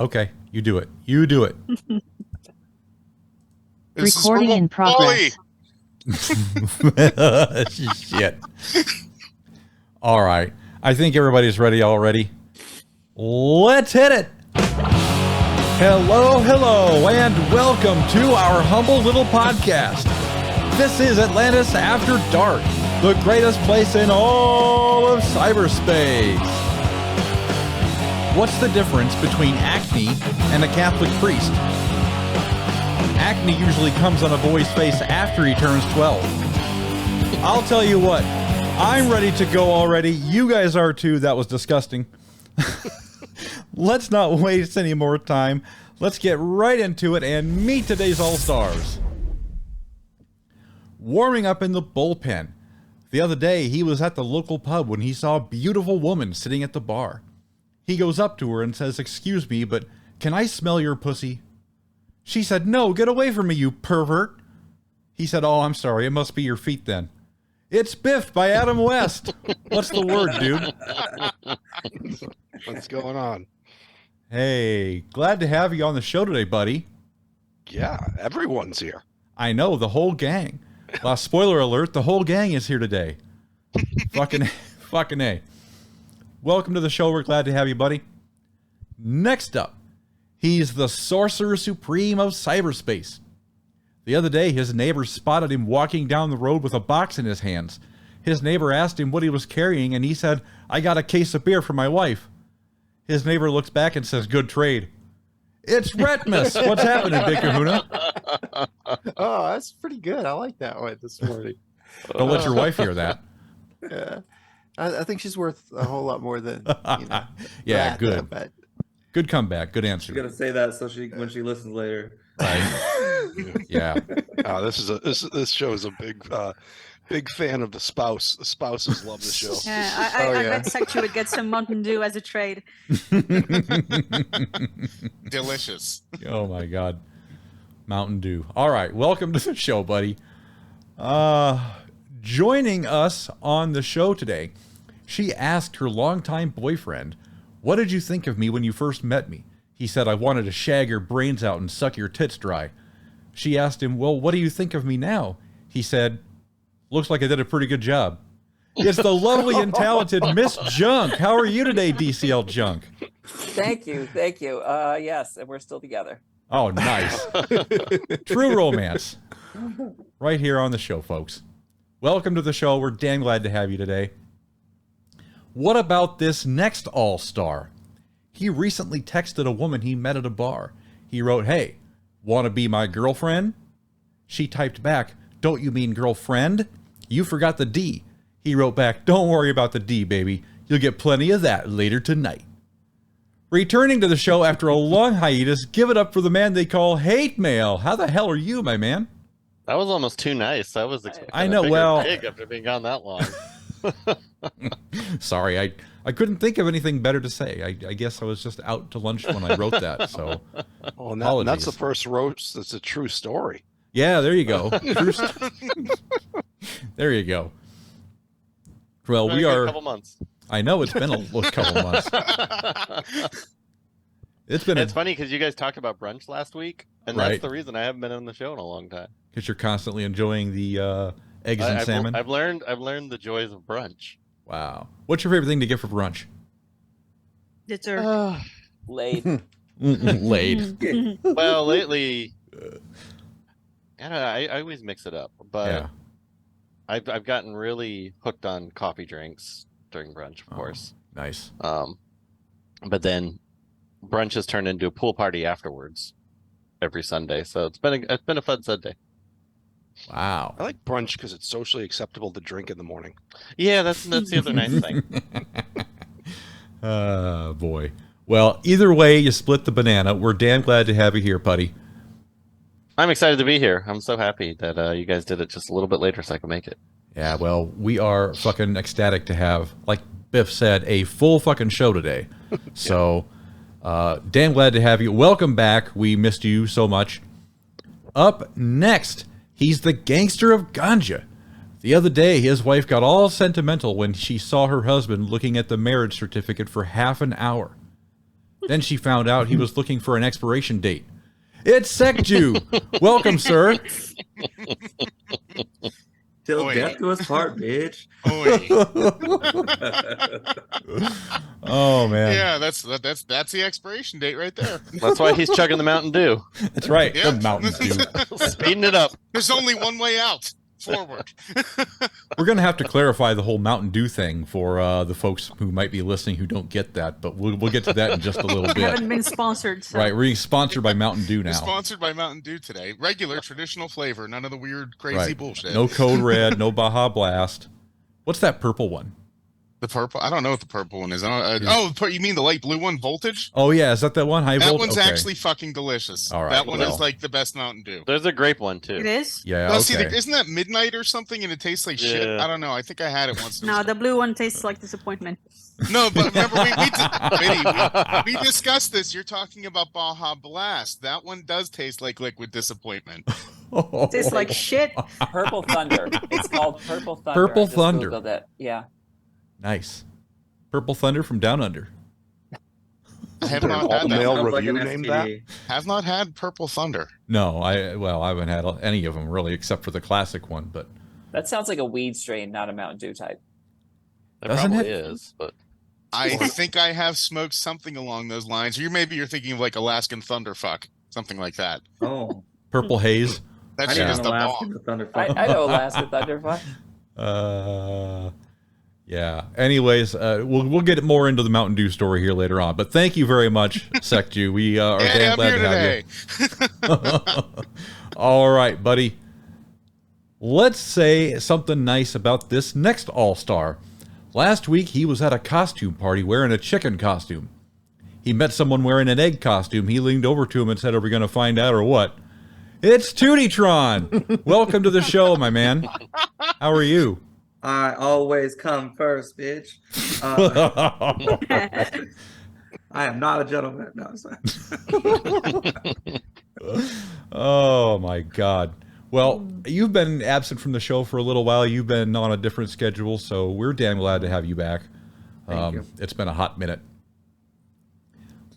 Okay, you do it. You do it. Recording in progress. Shit. All right. I think everybody's ready already. Let's hit it. Hello, hello, and welcome to our humble little podcast. This is Atlantis After Dark, the greatest place in all of cyberspace. What's the difference between acne and a Catholic priest? Acne usually comes on a boy's face after he turns 12. I'll tell you what, I'm ready to go already. You guys are too. That was disgusting. Let's not waste any more time. Let's get right into it and meet today's All-Stars. Warming up in the bullpen. The other day, he was at the local pub when he saw a beautiful woman sitting at the bar. He goes up to her and says, "Excuse me, but can I smell your pussy?" She said, "No, get away from me, you pervert." He said, "Oh, I'm sorry. It must be your feet then." It's Biff by Adam West. What's the word, dude? What's going on? Hey, glad to have you on the show today, buddy. Yeah, everyone's here. I know, the whole gang. Well, spoiler alert, the whole gang is here today. fucking A. Welcome to the show. We're glad to have you, buddy. Next up, he's the Sorcerer Supreme of cyberspace. The other day, his neighbor spotted him walking down the road with a box in his hands. His neighbor asked him what he was carrying, and he said, "I got a case of beer for my wife." His neighbor looks back and says, "Good trade." It's Retpmus. What's happening, Big Kahuna? Oh, that's pretty good. I like that one this morning. Don't let your wife hear that. Yeah, I think she's worth a whole lot more than yeah, that, good. but Good comeback. Good answer. She's gonna say that so when she listens later. Right. Yeah. This show is a big fan of the spouse. The spouses love the show. Yeah, I bet Sekju would get some Mountain Dew as a trade. Delicious. Oh my God. Mountain Dew. All right. Welcome to the show, buddy. Joining us on the show today, she asked her longtime boyfriend, "What did you think of me when you first met me?" He said, "I wanted to shag your brains out and suck your tits dry." She asked him, "Well, what do you think of me now?" He said, "Looks like I did a pretty good job." It's the lovely and talented Miss Junk. How are you today, DCL Junk? Thank you. Yes, and we're still together. Oh, nice. True romance. Right here on the show, folks. Welcome to the show. We're damn glad to have you today. What about this next all-star? He recently texted a woman he met at a bar. He wrote, "Hey, want to be my girlfriend?" She typed back, "Don't you mean girlfriend? You forgot the D." He wrote back, "Don't worry about the D, baby. You'll get plenty of that later tonight." Returning to the show after a long hiatus, give it up for the man they call Hatemael. How the hell are you, my man? That was almost too nice. I was expecting I know, a bigger well- pig after being gone that long. Sorry, I couldn't think of anything better to say. I guess I was just out to lunch when I wrote that, so Oh, and that's apologies. the first roast. That's a true story. Yeah, there you go. There you go. Well, Been we a good are... couple months. I know it's been a couple months. It's funny because you guys talked about brunch last week, and Right. that's the reason I haven't been on the show in a long time. Because you're constantly enjoying the eggs and salmon. I've learned the joys of brunch. Wow. What's your favorite thing to get for brunch? Dessert. Laid. Laid. Well, lately, I don't know, I always mix it up, but Yeah. I've gotten really hooked on coffee drinks during brunch, of Oh. course. Nice. But then brunch has turned into a pool party afterwards every Sunday, so it's been a fun Sunday. Wow. I like brunch because it's socially acceptable to drink in the morning. Yeah, that's the other nice thing. Boy. Well, either way, you split the banana. We're damn glad to have you here, buddy. I'm excited to be here. I'm so happy that you guys did it just a little bit later so I can make it. Yeah, well, we are fucking ecstatic to have, like Biff said, a full fucking show today. So, damn glad to have you. Welcome back. We missed you so much. Up next, he's the gangster of ganja. The other day, his wife got all sentimental when she saw her husband looking at the marriage certificate for half an hour. Then she found out he was looking for an expiration date. It's Sekju. Welcome, sir. Till Oi. death do us part, bitch. Oh man. Yeah, that's the expiration date right there. That's why he's chugging the Mountain Dew, That's right. Yeah. The Mountain Dew. speeding it up. There's only one way out. Forward. We're going to have to clarify the whole Mountain Dew thing for the folks who might be listening who don't get that, but we'll get to that in just a little I bit. haven't been sponsored. So. Right, we're being sponsored by Mountain Dew We're now. sponsored by Mountain Dew today. Regular, traditional flavor. None of the weird, crazy Right. bullshit. No Code Red, no Baja Blast. What's that purple one? The purple. I don't know what the purple one is. You mean the light blue one, Voltage? Oh yeah, is that one? High That volt? one's Okay. actually fucking delicious. All right, That one well. is like the best Mountain Dew. There's a grape one too. It is? Yeah, Well, okay. see, isn't that midnight or something, and it tastes like shit? Yeah. I don't know. I think I had it once. No, the blue one tastes like disappointment. No, but remember, we discussed this. You're talking about Baja Blast. That one does taste like liquid disappointment. Tastes like shit. Purple Thunder. It's called Purple Thunder. Purple I just Thunder. Googled it. Yeah. Nice. Purple Thunder from Down Under. I have There an not had that. Hatemael Sounds like review an named that? STD. Have not had Purple Thunder. No, I haven't had any of them really, except for the classic one. But That sounds like a weed strain, not a Mountain Dew type. It Doesn't probably it? is, but I think I have smoked something along those lines. Or you're thinking of like Alaskan Thunderfuck, something like that. Oh, Purple Haze. That I shit didn't is know the Alaskan bomb. Thunderfuck. I know Alaska Thunderfuck. Yeah. Anyways, we'll get more into the Mountain Dew story here later on. But thank you very much, Sekju. We are Yeah, damn I'm glad here to have you. All right, buddy. Let's say something nice about this next All-Star. Last week, he was at a costume party wearing a chicken costume. He met someone wearing an egg costume. He leaned over to him and said, "Are we going to find out or what?" It's Tewty. Welcome to the show, my man. How are you? I always come first, bitch. I am not a gentleman. No, sorry. Oh my God. Well, you've been absent from the show for a little while. You've been on a different schedule, so we're damn glad to have you back. Thank you. It's been a hot minute.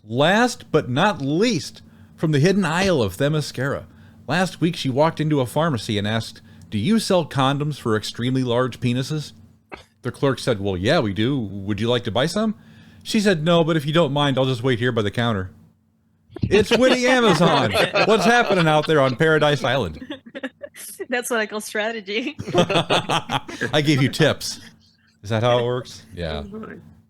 Last but not least, from the hidden isle of Themyscira. Last week she walked into a pharmacy and asked, "Do you sell condoms for extremely large penises?" The clerk said, "Well, yeah, we do. Would you like to buy some?" She said, "No, but if you don't mind, I'll just wait here by the counter." It's Witty Amazon. What's happening out there on Paradise Island? That's what I call strategy. I gave you tips. Is that how it works? Yeah.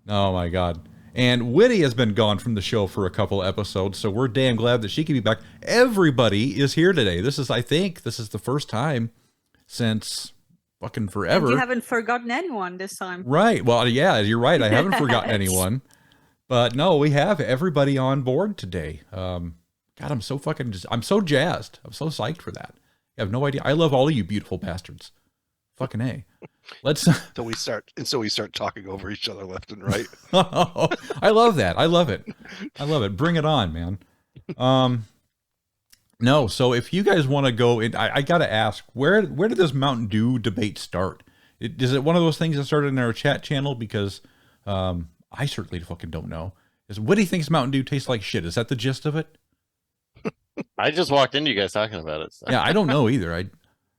Oh my God. And Witty has been gone from the show for a couple episodes, so we're damn glad that she can be back. Everybody is here today. I think this is the first time since fucking forever. And you haven't forgotten anyone this time. Right. Well, yeah, you're right. I haven't forgotten anyone. But no, we have everybody on board today. God, I'm so jazzed. I'm so psyched for that. You have no idea. I love all of you beautiful bastards. Fucking A. Let's So we start talking over each other left and right. I love that. I love it. I love it. Bring it on, man. No, so if you guys want to go in, I got to ask, where did this Mountain Dew debate start? Is it one of those things that started in our chat channel? Because I certainly fucking don't know. What do you think Mountain Dew tastes like shit? Is that the gist of it? I just walked into you guys talking about it. So. Yeah, I don't know either.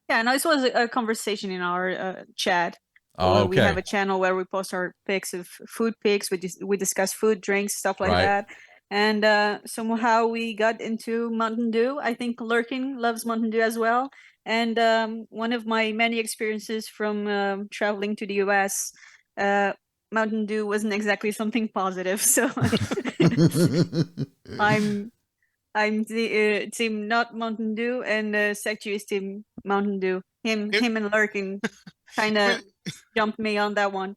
Yeah, no, this was a conversation in our chat. Oh, okay. We have a channel where we post our pics of food pics. We discuss food, drinks, stuff like Right. that. And somehow we got into Mountain Dew. I think Lurking loves Mountain Dew as well. And one of my many experiences from traveling to the US, Mountain Dew wasn't exactly something positive. So I'm the team not Mountain Dew, and Sekju is team Mountain Dew. Him and Lurking kind of jumped me on that one.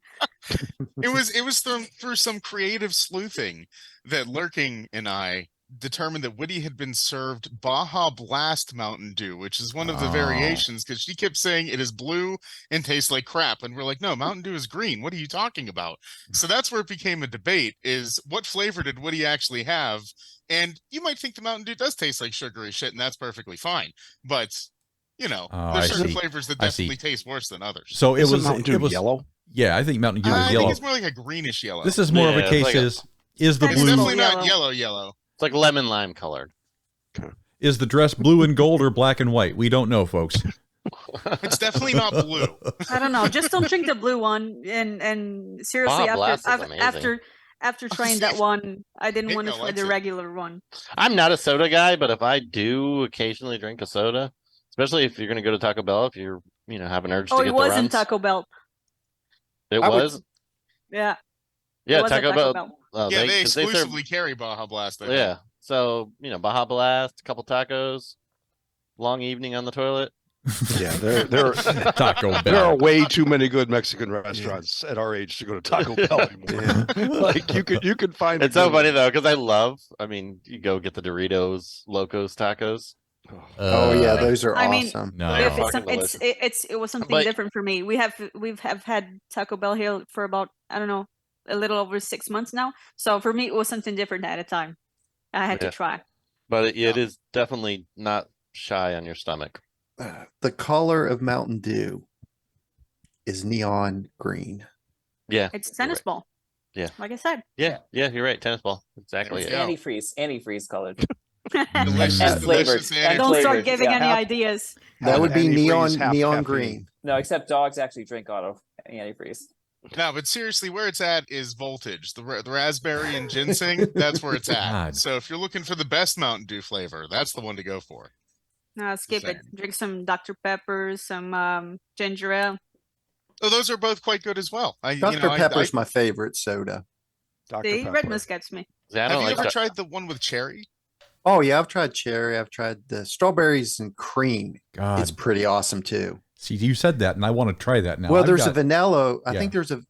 It was through some creative sleuthing that Lurking and I determined that Witty had been served Baja Blast Mountain Dew, which is one of the variations, because she kept saying it is blue and tastes like crap, and we're like, no, Mountain Dew is green. What are you talking about? So that's where it became a debate: is what flavor did Witty actually have? And you might think the Mountain Dew does taste like sugary shit, and that's perfectly fine. But there's certain flavors that definitely taste worse than others. So Mountain Dew yellow. Yeah, I think Mountain Dew is I yellow. think it's more like a greenish yellow. This is more of a Yeah, case like a- is Is the It's It's blue definitely not Yellow. yellow. It's like lemon lime colored. is the dress blue and gold or black and white? We don't know, folks. It's definitely not blue. I don't know. Just don't drink the blue one. And seriously, Baja Blast is amazing. after trying that one, I didn't want to Nico try likes the it. regular one. I'm not a soda guy, but if I do occasionally drink a soda, especially if you're going to go to Taco Bell, if you're, have an urge Oh, to it get the wasn't runs. Taco Bell. It I would- was? Yeah. Yeah, it was at Taco Bell. Yeah, they 'cause serve- exclusively carry Baja Blast. I think. yeah. So, Baja Blast, a couple tacos, long evening on the toilet. Yeah, there Taco are Bell. way too many good Mexican restaurants at our age to go to Taco Bell anymore. Like you could find. It's so funny though, because you go get the Doritos Locos tacos. Oh yeah, Uh, those are I mean, awesome. No. If fucking it was something But- different for me. We've had Taco Bell here for about, I don't know, a little over 6 months now. So for me, it was something different at a time. I had Yeah. to try. But it is definitely not shy on your stomach. The color of Mountain Dew is neon green. Yeah. It's you're tennis right. ball. Yeah. Like I said. Yeah, you're right. Tennis ball. Exactly. It's it. antifreeze colored. Delicious, And flavored. delicious. And Don't start flavored, giving yeah. any ideas. That would be Antifreeze, half neon caffeine. green. No, except dogs actually drink auto antifreeze. No, but seriously, where it's at is voltage. The raspberry and ginseng, that's where it's at. God. So if you're looking for the best Mountain Dew flavor, that's the one to go for. No, skip it. saying. Drink some Dr. Pepper, some ginger ale. Oh, those are both quite good as well. Dr. Pepper's my favorite soda. Dr. See, Pepper. Retpmus gets me. Yeah, I Have don't you like ever that. tried the one with cherry? Oh yeah, I've tried cherry. I've tried the strawberries and cream. God. It's pretty awesome too. See, you said that, and I want to try that now. Well, I've there's a got- vanilla. I yeah. think there's a.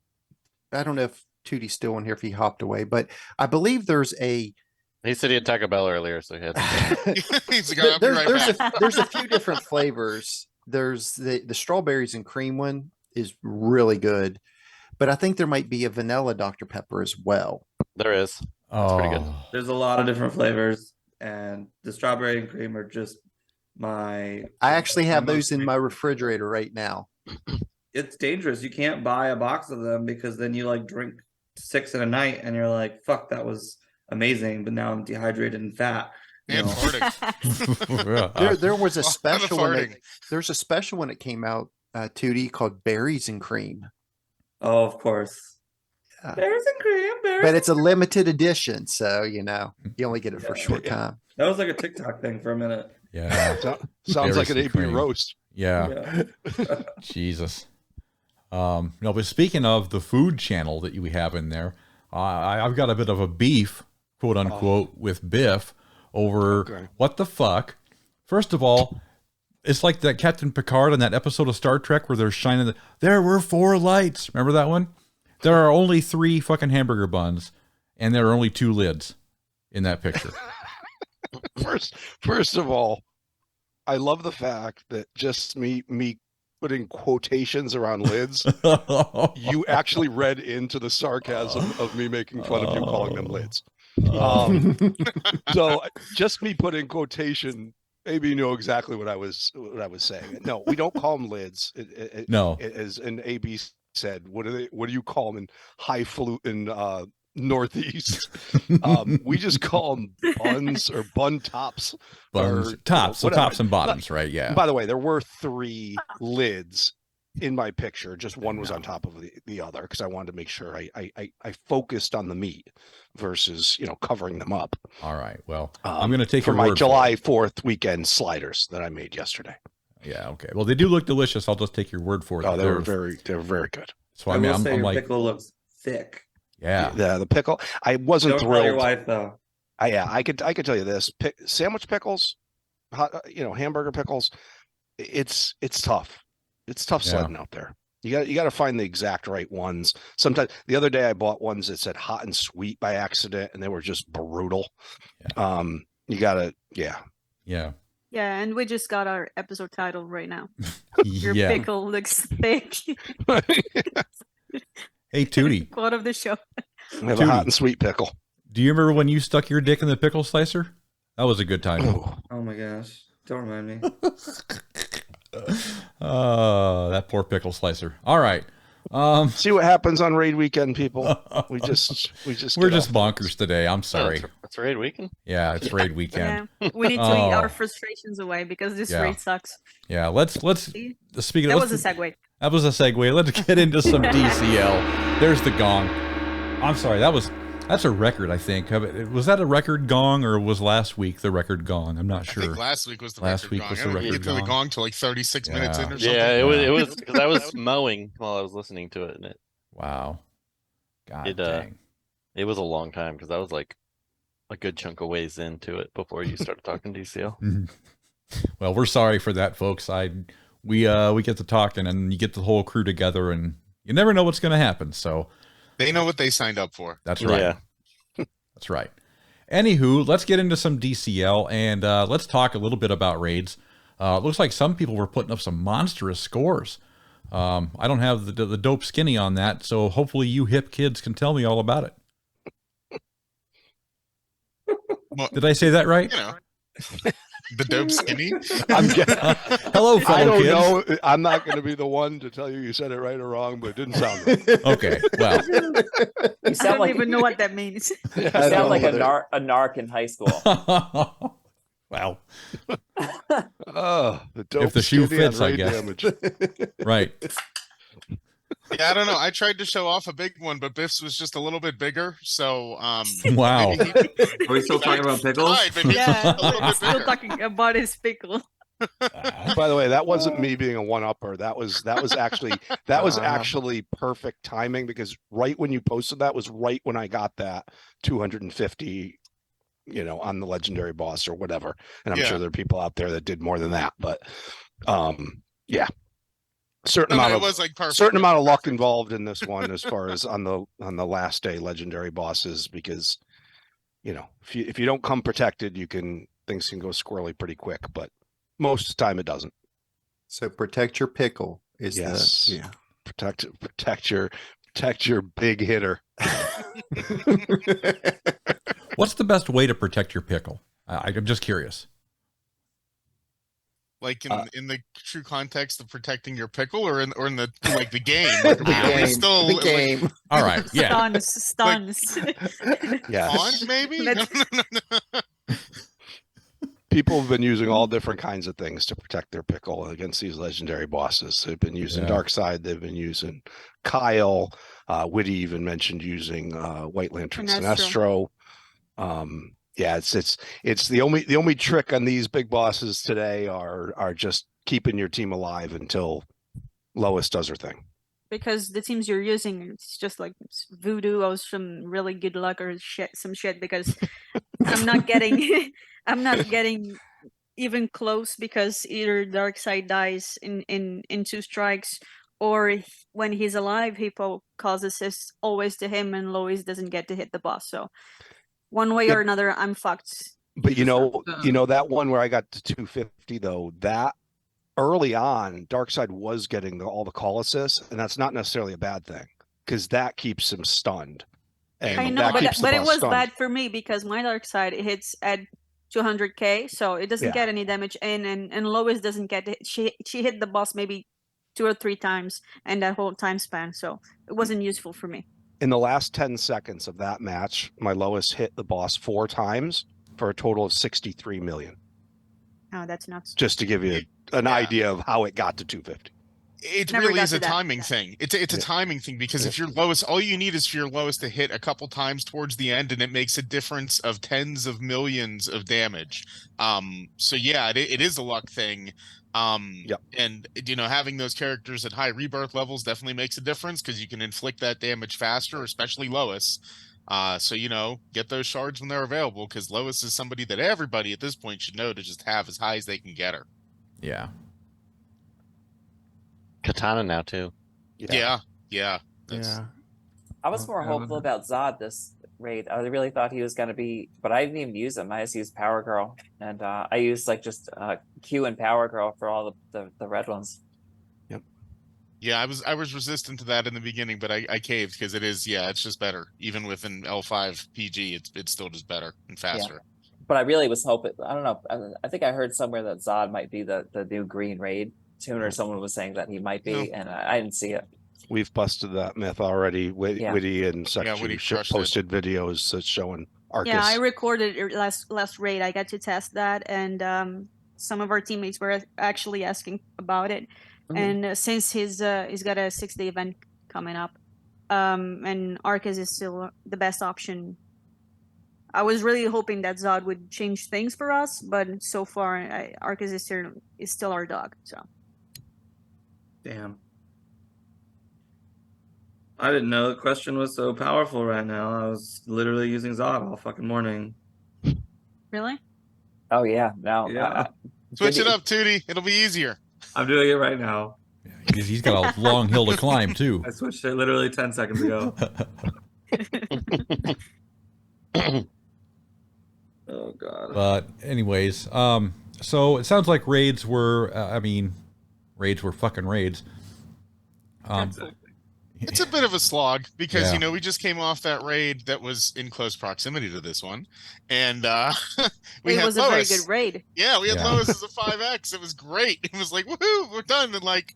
I don't know if Tewty's still in here if he hopped away, but I believe there's a. He said he had Taco Bell earlier, so he had. He's like, I'll be right back. There's a few different flavors. There's the strawberries and cream one is really good, but I think there might be a vanilla Dr. Pepper as well. There is. Oh, pretty good. There's a lot of different flavors, and the strawberry and cream are just my. I actually have my those in most my refrigerator right now. It's dangerous. You can't buy a box of them because then you like drink 6 in a night and you're like, fuck, that was amazing, but now I'm dehydrated and fat. You And know? farting. There was a lot of special one. farting. There's a special one that came out, Tewty, called Berries and Cream. Oh, of course. Yeah. Berries and cream, berries. But it's a limited edition, so you only get it for a short Yeah. time. That was like a TikTok thing for a minute. yeah, Sounds like Berries an and AP cream. roast. yeah. Yeah. Jesus. No, but speaking of the food channel that we have in there, I've got a bit of a beef, quote unquote, with Biff over Okay. what the fuck. First of all, it's like that Captain Picard on that episode of Star Trek where they're shining. There were 4 lights. Remember that one? There are only 3 fucking hamburger buns, and there are only 2 lids in that picture. First of all, I love the fact that just me putting quotations around lids, you actually read into the sarcasm of me making fun of you calling them lids. So just me putting quotation, maybe you know exactly what I was saying. No, we don't call them lids. No. As an AB said, what do you call them in highfalutin Northeast? We just call them buns or bun tops. Buns, or, tops, so whatever. tops and bottoms, right? Yeah. By the way, there were 3 lids in my picture. Just one was on top of the other because I wanted to make sure I focused on the meat versus covering them up. All right. Well, I'm going to take for your my word July 4th weekend sliders that I made yesterday. Yeah. Okay. Well, they do look delicious. I'll just take your word for it. Oh, that they were very good. So I mean, will say I'm your like, pickle looks thick. yeah. The pickle. I wasn't Don't tell your thrilled. wife though. I could tell you this: sandwich pickles, hamburger pickles. It's tough. It's tough Yeah. sledding out there. You got to find the exact right ones. Sometimes the other day I bought ones that said hot and sweet by accident, and they were just brutal. You gotta, yeah. Yeah. Yeah, and we just got our episode title right now. Your Yeah. pickle looks thick. Hey, Tewty, Quote of the show. We have a hot and sweet pickle. do you remember when you stuck your dick in the pickle slicer? That was a good time. Oh my gosh. Don't remind me. That poor pickle slicer. All right. See what happens on raid weekend, people. We're just bonkers today. I'm sorry. It's raid weekend. Yeah, it's raid weekend. Yeah, we need to eat our frustrations away because this raid sucks. Yeah, let's speak of that was a segue. That was a segue. Let's get into some DCL. There's the gong. I'm sorry, that's a record, I think. Was that a record gong or was last week the record gong? I'm not sure. I think last week was the record gong. I didn't get to the gong till like 36 minutes in or something. Yeah, it was because I was mowing while I was listening to it, and wow. God dang. It was a long time because I was like a good chunk of ways into it before you started talking DCL. Well, we're sorry for that, folks. We get to talking and you get the whole crew together and you never know what's going to happen. So they know what they signed up for. That's right. Yeah. That's right. Anywho, let's get into some DCL and let's talk a little bit about raids. It looks like some people were putting up some monstrous scores. I don't have the dope skinny on that, so hopefully you hip kids can tell me all about it. Well, did I say that right? You know, the dope skinny. Hello, fellow I don't kids. know. I'm not going to be the one to tell you said it right or wrong, but it didn't sound right. Okay, well. I don't even know what that means. You sound like a narc in high school. Wow. If the shoe fits, I guess. Right. Yeah, I don't know. I tried to show off a big one, but Biff's was just a little bit bigger. So, wow. Are we still talking about pickles? Yeah, still talking about his pickle. By the way, that wasn't me being a one-upper. That was actually perfect timing because right when you posted that was right when I got that 250, on the legendary boss or whatever. And I'm sure there are people out there that did more than that, but yeah. Certain amount of luck involved in this one as far as on the last day legendary bosses because if you don't come protected things can go squirrely pretty quick, but most of the time it doesn't. So protect your pickle is protect your big hitter. What's the best way to protect your pickle? I'm just curious. Like in the true context of protecting your pickle, or in the like the game? Like, the game. Like, all right, yeah. Stuns. Yeah. Maybe. No. People have been using all different kinds of things to protect their pickle against these legendary bosses. They've been using Darkside. They've been using Kyle. Witty even mentioned using White Lantern Sinestro. Yeah, it's the only trick on these big bosses today are just keeping your team alive until Lois does her thing. Because the teams you're using, it's just like voodoo or some really good luck or some shit. Because I'm not getting even close because either Darkseid dies in 2 strikes, or when he's alive, he causes this always to him, and Lois doesn't get to hit the boss. So one way or another, I'm fucked. But that one where I got to 250 though, that early on, Darkseid was getting all the call assists, and that's not necessarily a bad thing because that keeps him stunned. And I know, but it was bad for me because my Darkseid hits at 200k, so it doesn't get any damage in, and Lois doesn't get it. She hit the boss maybe 2 or 3 times in that whole time span, so it wasn't useful for me. In the last 10 seconds of that match, my Lois hit the boss 4 times for a total of 63 million. Oh, that's nuts. Just to give you an idea of how it got to 250. It really is a timing thing. It's a timing thing because if your Lois, all you need is for your Lois to hit a couple times towards the end, and it makes a difference of tens of millions of damage. So yeah, it is a luck thing. And having those characters at high rebirth levels definitely makes a difference because you can inflict that damage faster, especially Lois. So get those shards when they're available because Lois is somebody that everybody at this point should know to just have as high as they can get her. Yeah. Katana now too. Yeah. I was more hopeful about Zod this raid. I really thought he was going to be, but I didn't even use him. I just used Power Girl, and I used just Q and Power Girl for all the red ones. Yep. Yeah, I was resistant to that in the beginning, but I caved because it is it's just better. Even with an L5 PG, it's still just better and faster. Yeah. But I really was hoping. I don't know. I think I heard somewhere that Zod might be the new green raid tune, or someone was saying that he might be, and I didn't see it. We've busted that myth already. Yeah. Witty and Sekju Witty crushed it. posted videos that's showing Arcus. Yeah, I recorded it last raid. I got to test that, and some of our teammates were actually asking about it. And since he's got a 6-day event coming up, and Arcus is still the best option. I was really hoping that Zod would change things for us, but so far, Arcus is still our dog. So. Damn. I didn't know the question was so powerful right now. I was literally using Zod all fucking morning. Really? Oh yeah, no. Yeah. Switch it up, Tewty. It'll be easier. I'm doing it right now. He's got a long hill to climb too. I switched it literally 10 seconds ago. Oh god. But anyways, so it sounds like raids were. Raids were fucking raids. It's a bit of a slog because Yeah. we just came off that raid that was in close proximity to this one, and we It had was a very Lois. good raid. Yeah, we had Yeah. Lois as a 5x. It was great. It was like, woohoo, we're done. And like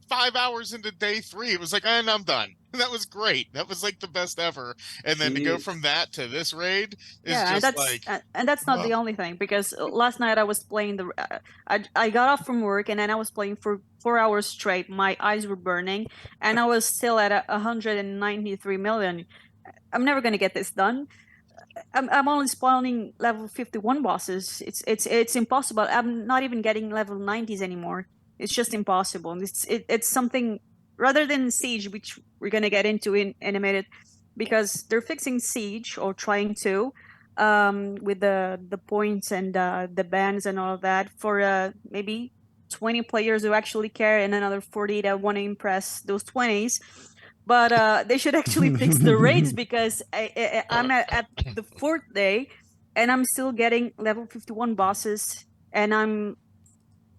5 hours into day 3, it was like, and I'm done. That was great. That was like the best ever. And then to go Jeez. from that to this raid is Yeah, and just that's like, and that's not the only thing, because last night I was playing I got off from work and then I was playing for 4 hours straight. My eyes were burning, and I was still at 193 million. I'm never gonna get this done. I'm only spawning level 51 bosses. It's impossible. I'm not even getting level 90s anymore. It's just impossible. And it's something rather than Siege, which we're gonna get into in a minute, because they're fixing Siege, or trying to, with the points and the bans and all of that, for maybe 20 players who actually care, and another 40 that want to impress those 20s. But they should actually fix the raids, because I'm at the 4th day and I'm still getting level 51 bosses, and I'm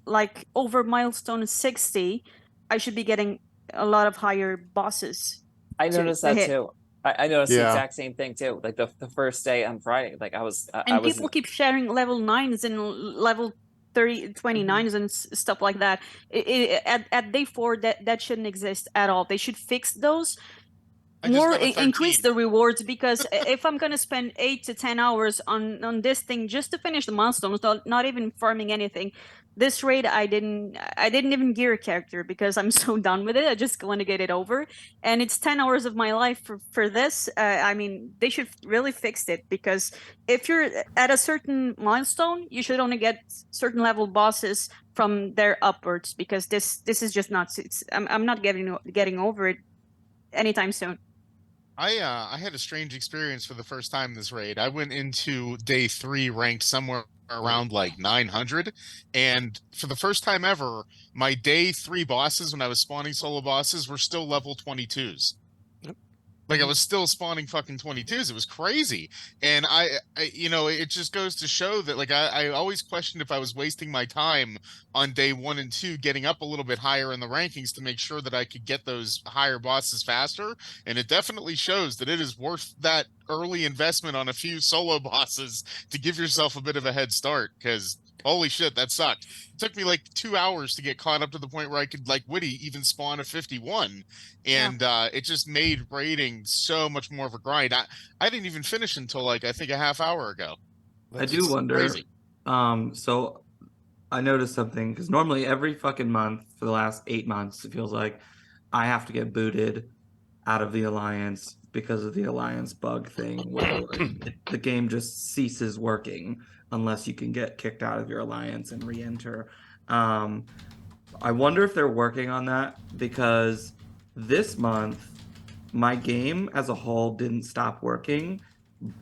like over milestone 60. I should be getting a lot of higher bosses. I to noticed that hit. too. I noticed the Yeah. exact same thing too. Like the first day on Friday, like I was And people keep sharing level 9s and level 29s and stuff like that. At day 4, that shouldn't exist at all. They should fix those. I just More got a increase 13. the rewards, because if I'm gonna spend 8 to 10 hours on this thing just to finish the milestones, not even farming anything, this raid I didn't even gear a character, because I'm so done with it. I just want to get it over, and it's 10 hours of my life for this. I mean, they should really fix it, because if you're at a certain milestone, you should only get certain level bosses from there upwards, because this is just nuts. I'm not getting over it anytime soon. I had a strange experience for the first time this raid. I went into day 3 ranked somewhere around like 900, and for the first time ever, my day 3 bosses, when I was spawning solo bosses, were still level 22s. Like I was still spawning fucking 22s. It was crazy. And I it just goes to show that like I always questioned if I was wasting my time on day 1 and 2 getting up a little bit higher in the rankings to make sure that I could get those higher bosses faster. And it definitely shows that it is worth that early investment on a few solo bosses to give yourself a bit of a head start, because holy shit, that sucked. It took me like 2 hours to get caught up to the point where I could, like Witty, even spawn a 51. And it just made raiding so much more of a grind. I didn't even finish until like I think a half hour ago. I do wonder. Crazy. So I noticed something, because normally every fucking month for the last 8 months, it feels like I have to get booted out of the alliance because of the alliance bug thing, where the game just ceases working unless you can get kicked out of your alliance and re-enter. I wonder if they're working on that, because this month my game as a whole didn't stop working,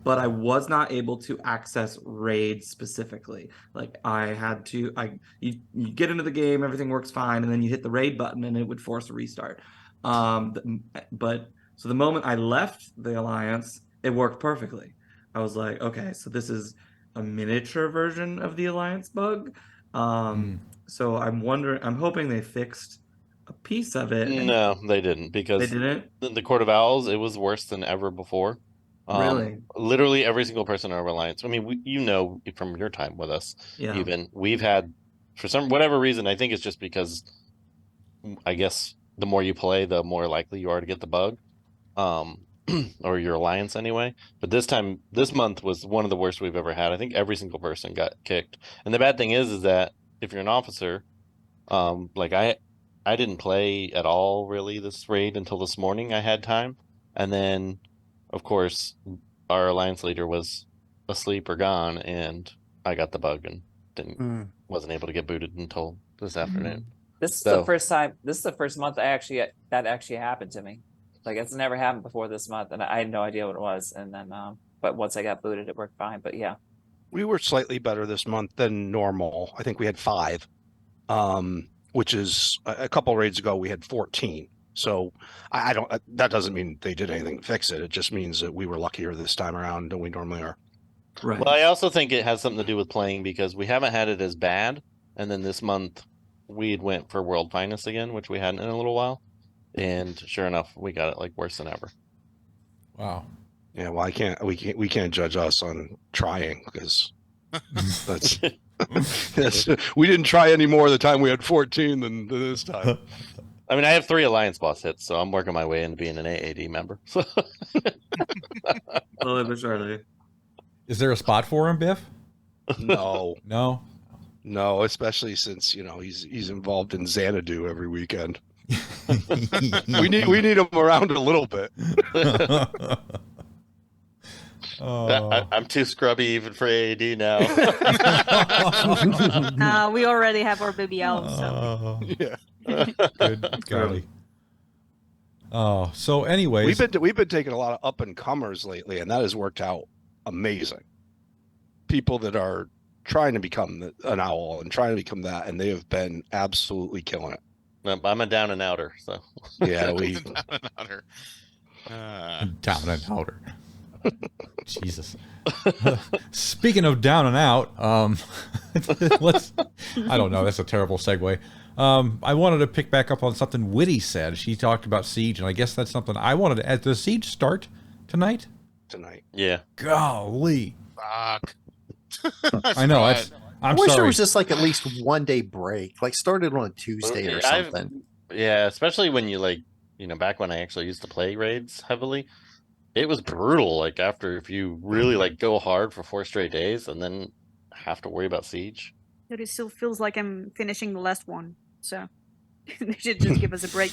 but I was not able to access raids specifically. Like I had to, you get into the game, everything works fine, and then you hit the raid button and it would force a restart. But so the moment I left the alliance, it worked perfectly. I was like, okay, so this is a miniature version of the alliance bug. So I'm hoping they fixed a piece of it. No, they didn't, because They didn't? the Court of Owls, it was worse than ever before. Really? Literally every single person in our alliance. I mean, from your time with us, Yeah. even we've had, for some whatever reason, I think it's just because, I guess the more you play, the more likely you are to get the bug. Or your alliance anyway. But this month was one of the worst we've ever had. I think every single person got kicked. And the bad thing is that if you're an officer, like I didn't play at all really this raid until this morning. I had time, and then of course our alliance leader was asleep or gone, and I got the bug and wasn't able to get booted until this afternoon. This is the first time. This is the first month that actually happened to me. Like it's never happened before this month, and I had no idea what it was. And then, but once I got booted, it worked fine. But yeah, We were slightly better this month than normal. I think we had 5, which is a couple raids ago we had 14. So I don't. That doesn't mean they did anything to fix it. It just means that we were luckier this time around than we normally are. Right. Well, I also think it has something to do with playing because we haven't had it as bad, and then this month we went for World Finest again, which we hadn't in a little while. And sure enough, we got it like worse than ever. Wow. Yeah, well, we can't judge us on trying because that's we didn't try any more the time we had 14 than this time. I mean, I have 3 alliance boss hits, so I'm working my way into being an AAD member. So Slowly but surely. Is there a spot for him, Biff? No, No. especially since he's involved in Xanadu every weekend. we need him around a little bit. I'm too scrubby even for AAD now. We already have our baby out. So. Yeah. Good golly. Oh, so anyways, We've been taking a lot of up and comers lately, and that has worked out amazing. People that are trying to become an owl and trying to become that, and they have been absolutely killing it. I'm a down and outer, so Yeah, Down and outer. down and outer. Jesus. Speaking of down and out, I don't know, that's a terrible segue. I wanted to pick back up on something Witty said. She talked about Siege, and I guess that's something I wanted to add. Does Siege start tonight? Yeah. Golly. Fuck. I know. I wish there was just like at least one day break, like started on a Tuesday or something. Yeah, especially when you back when I actually used to play raids heavily, it was brutal. Like if you really go hard for 4 straight days and then have to worry about Siege. But it still feels like I'm finishing the last one, so they should just give us a break.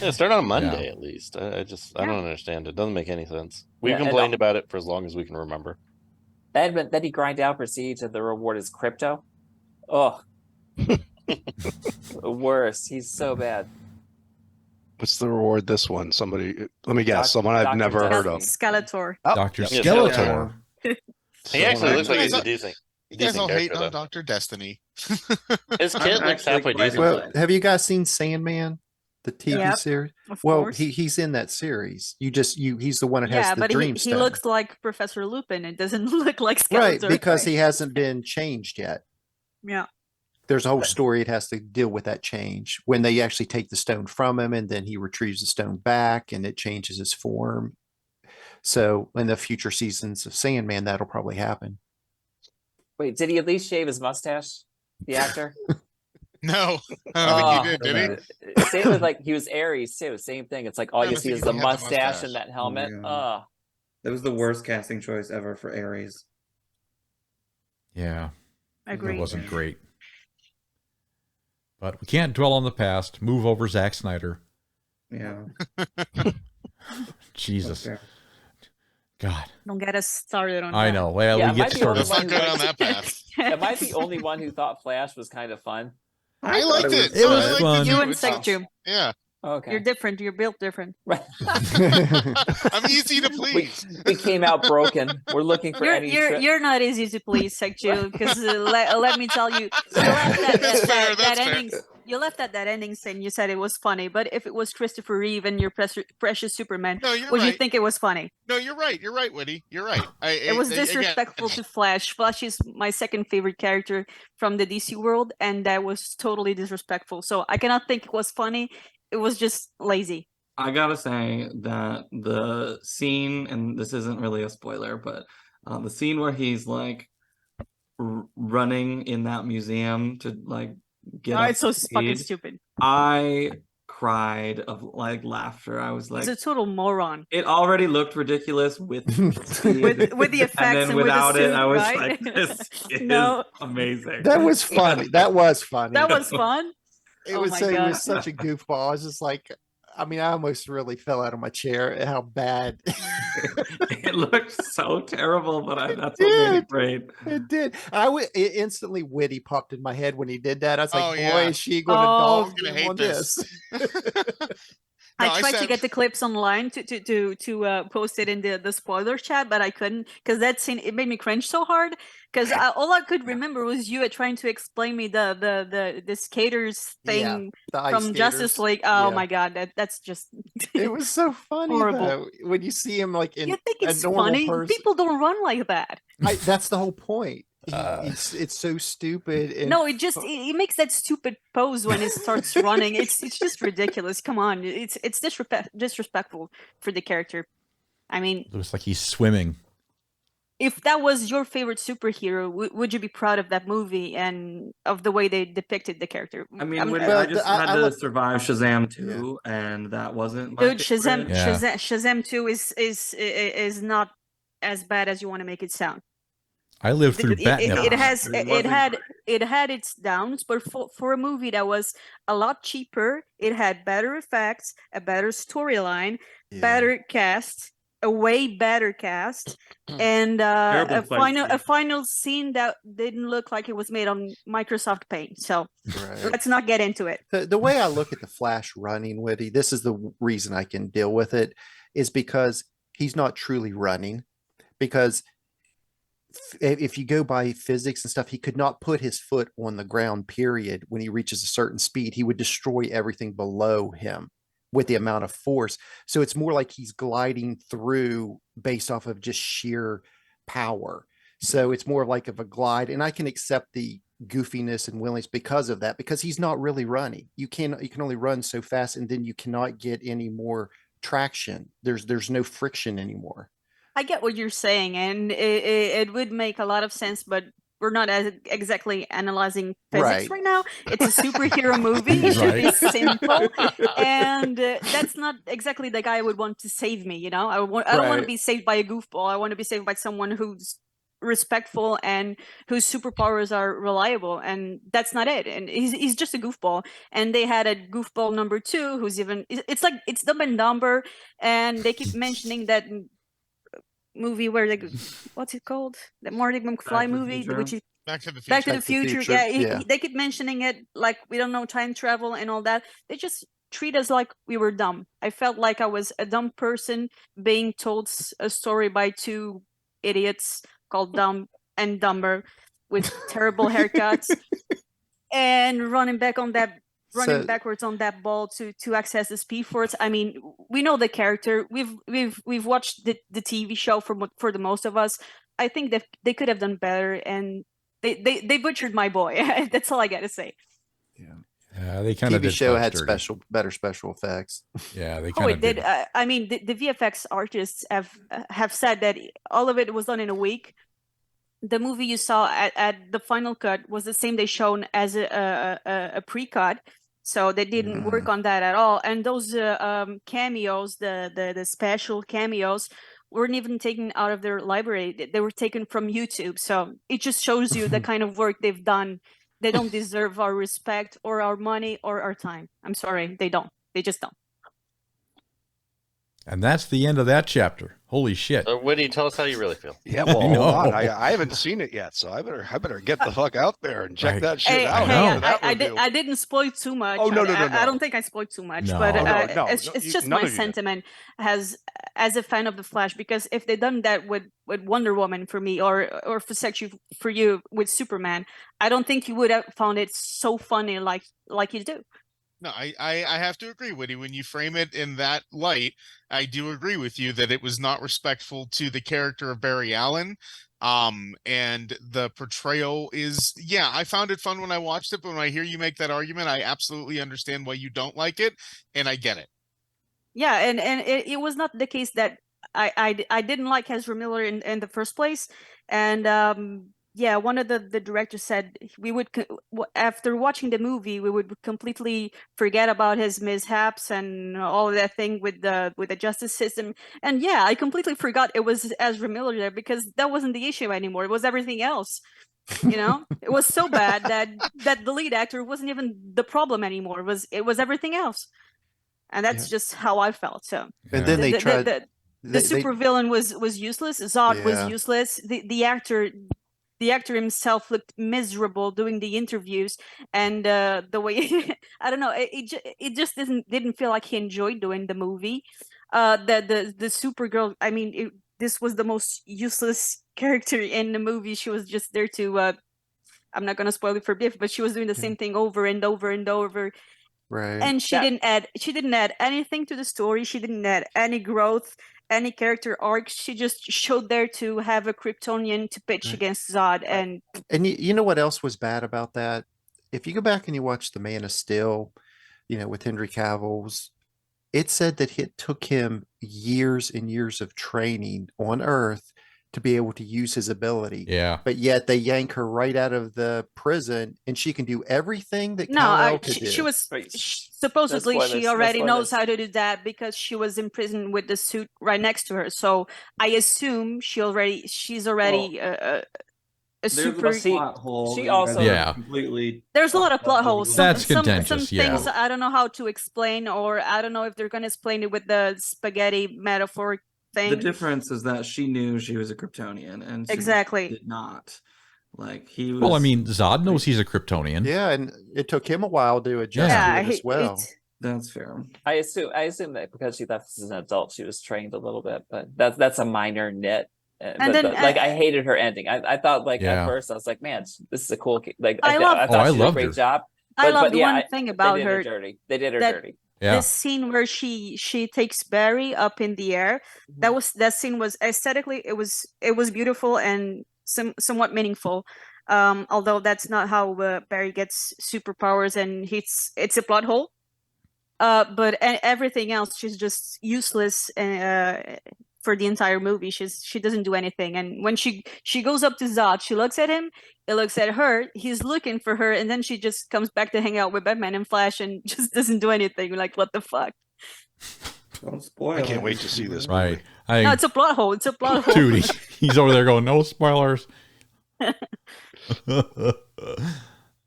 Yeah, start on a Monday at least. I don't understand. It doesn't make any sense. We complained about it for as long as we can remember. that he grind out for Siege and the reward is crypto. Oh, worst. He's so bad. What's the reward this one? Somebody, let me guess. Someone I've never heard of. Skeletor. Dr. Skeletor. He actually looks like he's a decent. You guys all hate on though. Dr. Destiny. His kid looks halfway decent. Well, have you guys seen Sandman, the TV series? Of Well, course. he's in that series. He's the one that has the but dream he stone. looks like Professor Lupin. It doesn't look like Skeletor. Right, because he hasn't been changed yet. Yeah. There's a whole story. It has to deal with that change when they actually take the stone from him, and then he retrieves the stone back, and it changes his form. So, in the future seasons of Sandman, that'll probably happen. Wait, did he at least shave his mustache? The actor? No, I don't think he did he? Same with he was Ares too. Same thing. It's like all I you don't see think is he the had the mustache mustache. and that helmet. Yeah. That was the worst casting choice ever for Ares. Yeah. Agreed. It wasn't great. But we can't dwell on the past. Move over Zack Snyder. Yeah. Jesus. Okay. God. Don't get us started on I that. know. Well, Yeah, we get it might be started. Let's not go down that path. Am I the only one who thought Flash was kind of fun? I liked it. It was I liked fun. too. You and It's not- Sekju. Yeah, Okay. You're different. You're built different. I'm easy to please. We came out broken. We're looking for any. You're not easy to please, Sekju, because let me tell you, you left That's fair, that that's fair. ending. You left that ending saying you said it was funny, but if it was Christopher Reeve and your precious Superman, No, you're would you right. think it was funny? No, you're right. You're right, Witty. You're right. It was disrespectful to Flash. Flash is my second favorite character from the DC world, and that was totally disrespectful. So I cannot think it was funny. It was just lazy. I gotta say that the scene, and this isn't really a spoiler, but the scene where he's running in that museum to get Oh, up it's so to fucking speed, stupid. I cried of like laughter. I was He's like, a total moron. it already looked ridiculous with with the effects and then and without with the it, suit, I was right? like, this is No. amazing. That was funny. That was funny. That was fun. It Oh was my so, it God. was such a goofball. I was just like, I mean, I almost really fell out of my chair at how bad It looked so terrible, but that's what made did. it great. It did. It instantly Witty popped in my head when he did that. I was like, Oh, boy, yeah. is she going to Oh, dog gonna him hate on this. I No, I tried to said- get the clips online to post it in the spoiler chat, but I couldn't because that scene it made me cringe so hard. Because all I could remember was you trying to explain me the skaters thing the ice from Justice skaters. League. Oh Yeah. my God, that's just It was so funny horrible. though. When you see him like in You think a it's normal funny? person, People don't run like that. that's the whole point. It's so stupid. And No, it makes that stupid pose when it starts running. It's just ridiculous. Come on, it's disrespectful for the character. I mean, It looks like he's swimming. if that was your favorite superhero, would you be proud of that movie and of the way they depicted the character? I mean, well, I just had I to love- survive Shazam 2, and that wasn't my Dude, Shazam, favorite. Yeah. Shazam 2 is not as bad as you want to make it sound. I lived through It Batman. had its downs, but for a movie that was a lot cheaper, it had better effects, a better storyline, better cast, a way better cast, and Terrible a fight final scene that didn't look like it was made on Microsoft Paint. So Right. let's not get into it. The way I look at the Flash running, Witty, this is the reason I can deal with it, is because he's not truly running. Because if you go by physics and stuff, he could not put his foot on the ground, period. When he reaches a certain speed, he would destroy everything below him with the amount of force. So it's more like he's gliding through based off of just sheer power. So it's more like of a glide. And I can accept the goofiness and willingness because of that, because he's not really running. You can only run so fast, and then you cannot get any more traction. There's no friction anymore. I get what you're saying, and it would make a lot of sense, but we're not exactly analyzing physics right now. It's a superhero movie. It should be simple, and that's not exactly the guy I would want to save me. I don't want to be saved by a goofball. I want to be saved by someone who's respectful and whose superpowers are reliable, and that's not it. And he's just a goofball. And they had a goofball number 2 who's even it's Dumb and Dumber, and they keep mentioning that movie where what's it called, the Marty McFly movie, which is Back to the Future. Back to the Future. Yeah, yeah. they keep mentioning it like we don't know time travel and all that. They just treat us like we were dumb. I felt like I was a dumb person being told a story by 2 idiots called Dumb and Dumber with terrible haircuts and running backwards on that ball to access the speed force. I mean, we know the character. We've watched the TV show for the most of us. I think that they could have done better, and they butchered my boy. That's all I gotta say. Yeah, they kind of TV did show Fox had dirty. better special effects. Yeah, they Oh, kind it of did. did. I mean, the VFX artists have said that all of it was done in a week. The movie you saw at the final cut was the same they shown as a pre-cut, so they didn't work on that at all. And those cameos, the special cameos, weren't even taken out of their library. They were taken from YouTube. So it just shows you the kind of work they've done. They don't deserve our respect or our money or our time. I'm sorry, they don't. They just don't. And that's the end of that chapter. Holy shit. Witty, tell us how you really feel. Yeah, well, I hold know. on. I haven't seen it yet, so I better get the fuck out there and check Right. that shit Hey, out. know. after that review. I didn't spoil too much. Oh, no, I don't think I spoiled too much, No. but Oh, no, it's just none my of you did. sentiment as a fan of the Flash. Because if they'd done that with Wonder Woman for me, or for Sekju for you with Superman, I don't think you would have found it so funny like you do. No, I have to agree, Witty. When you frame it in that light, I do agree with you that it was not respectful to the character of Barry Allen. And the portrayal is, yeah, I found it fun when I watched it, but when I hear you make that argument, I absolutely understand why you don't like it, and I get it. Yeah, and it was not the case that I didn't like Ezra Miller in the first place, and yeah, one of the directors said we would after watching the movie we would completely forget about his mishaps and all of that thing with the justice system. And yeah, I completely forgot it was Ezra Miller there, because that wasn't the issue anymore. It was everything else. You know, it was so bad that the lead actor wasn't even the problem anymore. It was everything else, and that's just how I felt. So And then they tried. the supervillain was useless. Zod was Yeah. useless. The actor himself looked miserable doing the interviews, and the way I don't know, it just didn't feel like he enjoyed doing the movie. The Supergirl, I mean, this was the most useless character in the movie. She was just there to I'm not gonna spoil it for Biff, but she was doing the same thing over and over and over. Right. And she didn't add anything to the story. She didn't add any growth, any character arc. She just showed there to have a Kryptonian to pitch against Zod. And you know what else was bad about that? If you go back and you watch The Man of Steel, with Henry Cavill's, it said that it took him years and years of training on Earth to be able to use his ability. Yeah. But yet they yank her right out of the prison, and she can do everything that Kal-El could do. She was supposedly she already knows how to do that because she was in prison with the suit right next to her. So I assume she's already a super plot hole. She also completely. There's a lot of plot holes. That's some contentious. things I don't know how to explain, or I don't know if they're gonna explain it with the spaghetti metaphor thing. The difference is that she knew she was a Kryptonian, and exactly did not. Like he was. Well, I mean, Zod knows he's a Kryptonian. Yeah, and it took him a while to adjust to it as well. That's fair. I assume that because she left as an adult, she was trained a little bit, but that's a minor nit. And then, I hated her ending. I thought at first I was like, man, this is a cool. I thought she did a great job. I loved one thing about her. They did her dirty. Yeah. This scene where she takes Barry up in the air, that scene was aesthetically it was beautiful and somewhat meaningful. Although that's not how Barry gets superpowers, and it's a plot hole. But everything else, she's just useless for the entire movie. She doesn't do anything. And when she goes up to Zod, she looks at him, it looks at her, he's looking for her, and then she just comes back to hang out with Batman and Flash and just doesn't do anything. Like, what the fuck? Don't spoil. I can't wait to see this. Right. No, it's a plot hole. It's a plot hole. Tewty, he's over there going, no spoilers. He still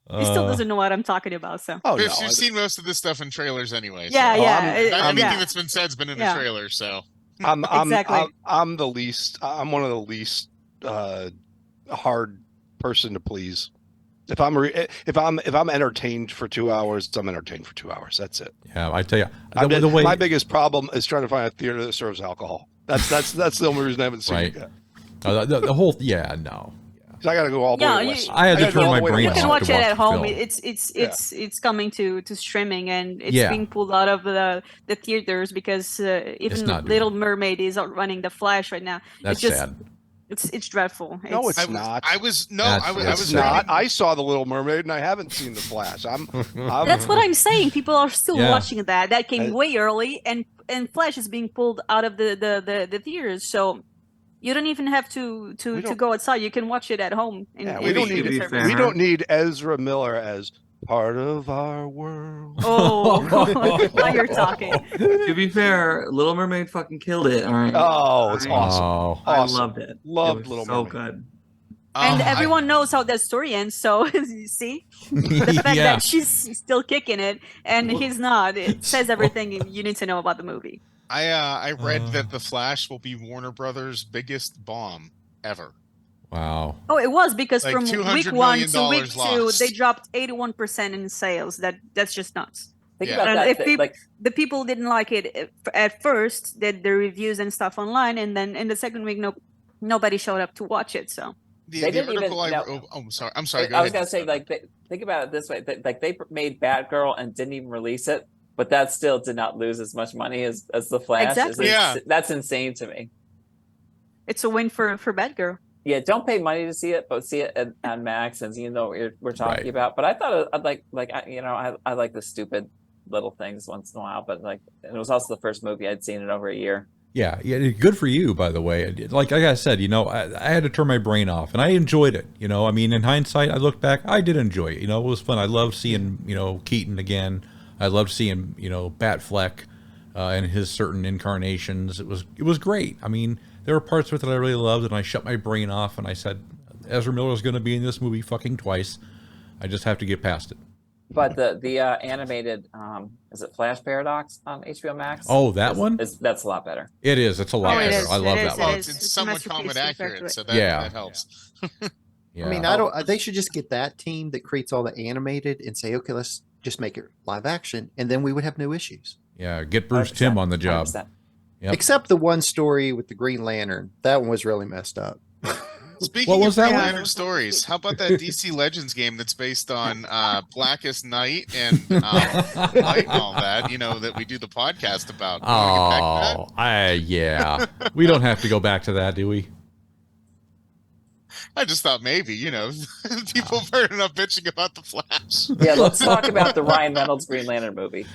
doesn't know what I'm talking about. So, Biff, you've seen most of this stuff in trailers anyway. Yeah, so. Anything that's been said's been in a trailer. So I'm exactly. I'm one of the least hard person to please. If I'm entertained for 2 hours, I'm entertained for 2 hours. That's it. Yeah, I tell you, my biggest problem is trying to find a theater that serves alcohol. That's the only reason I haven't seen it yet. The whole no. I got to go all the way west. I had to turn my brain off. You can watch to it at home. film. It's coming to streaming, and it's being pulled out of the theaters because even Little Mermaid is running the Flash right now. That's sad. It's dreadful. No, it's not. I was not. I saw the Little Mermaid, and I haven't seen the Flash. That's what I'm saying. People are still watching that. That came way early, and Flash is being pulled out of the theaters. So you don't even have to go outside. You can watch it at home. We don't need Ezra Miller as part of our world. Oh, now you're talking. To be fair, Little Mermaid fucking killed it. All right. Oh, it's awesome. Oh. I loved it. Loved Little so Mermaid. Good. And everyone knows how that story ends. So you see, the fact that she's still kicking it and he's not, it says everything you need to know about the movie. I read that the Flash will be Warner Brothers' biggest bomb ever. Wow. Oh, it was because Like from $200 week 1 to million week 2, lost. they dropped 81% in sales. That's just nuts. Think Yeah. about And that. if the people didn't like it at first, did the reviews and stuff online, and then in the second week, nobody showed up to watch it. So The They didn't article even- I no. I'm sorry. I'm sorry. Go I was ahead. gonna say, think about it this way: they made Batgirl and didn't even release it, but that still did not lose as much money as the Flash. Exactly. Yeah. That's insane to me. it's a win for Batgirl. Yeah, don't pay money to see it, but see it on Max, and you know what we're talking Right. about. But I thought I'd I like the stupid little things once in a while. But it was also the first movie I'd seen in over a year. Yeah, good for you, by the way. Like I said, I had to turn my brain off, and I enjoyed it. I mean, in hindsight, I look back, I did enjoy it. It was fun. I loved seeing, Keaton again. I loved seeing, Batfleck and his certain incarnations. It was great. I mean, there were parts of it that I really loved, and I shut my brain off, and I said, Ezra Miller is going to be in this movie fucking twice. I just have to get past it. But the animated is it Flash Paradox on HBO Max? Oh, that one? That's a lot better. It is. It's a lot better. I love that one. It's somewhat comic accurate, so that helps. Yeah. I mean, they should just get that team that creates all the animated and say, okay, let's just make it live action, and then we would have no issues. Yeah, get Bruce Timm on the job. Yep. Except the one story with the Green Lantern. That one was really messed up. Speaking of Green Lantern stories, how about that DC Legends game that's based on Blackest Night and Light and all that, that we do the podcast about? Yeah. We don't have to go back to that, do we? I just thought maybe, people burning enough bitching about the Flash. Yeah, let's talk about the Ryan Reynolds Green Lantern movie.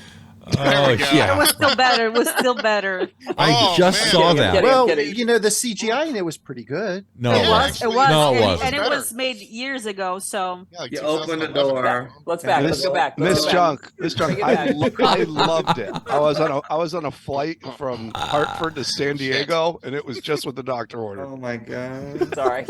Oh, yeah. It was still better. It was still better. I just saw that. Well, the CGI in it was pretty good. No, it was. No, it wasn't. And it was made years ago, so. Yeah, like you open the door. Let's go back. Miss Junk, I loved it. I was on a flight from Hartford to San Diego, and it was just what the doctor ordered. Oh my god. Sorry.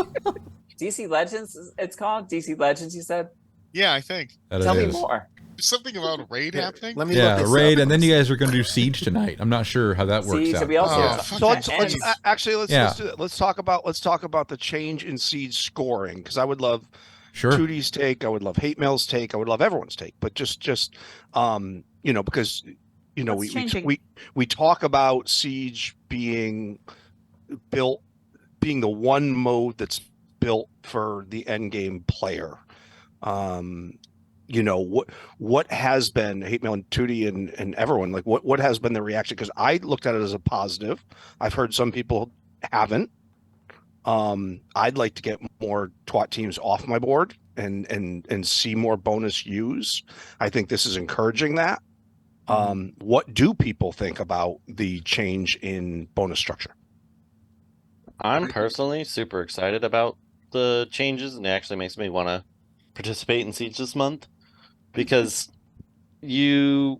DC Legends, it's called DC Legends, you said? Yeah, I think. Tell me more. There's something about a raid happening. Let me raid, and then you guys are going to do Siege tonight. I'm not sure how that works out. Let's talk about the change in Siege scoring, because I would love Tewty's take, I would love Hatemael's take, I would love everyone's take, but just because we talk about Siege being built, being the one mode that's built for the end game player. What has been Hatemael and Tewty and everyone, like what has been the reaction? Because I looked at it as a positive. I've heard some people haven't. I'd like to get more twat teams off my board and see more bonus use. I think this is encouraging that. What do people think about the change in bonus structure? I'm personally super excited about the changes, and it actually makes me want to participate in Siege this month, because the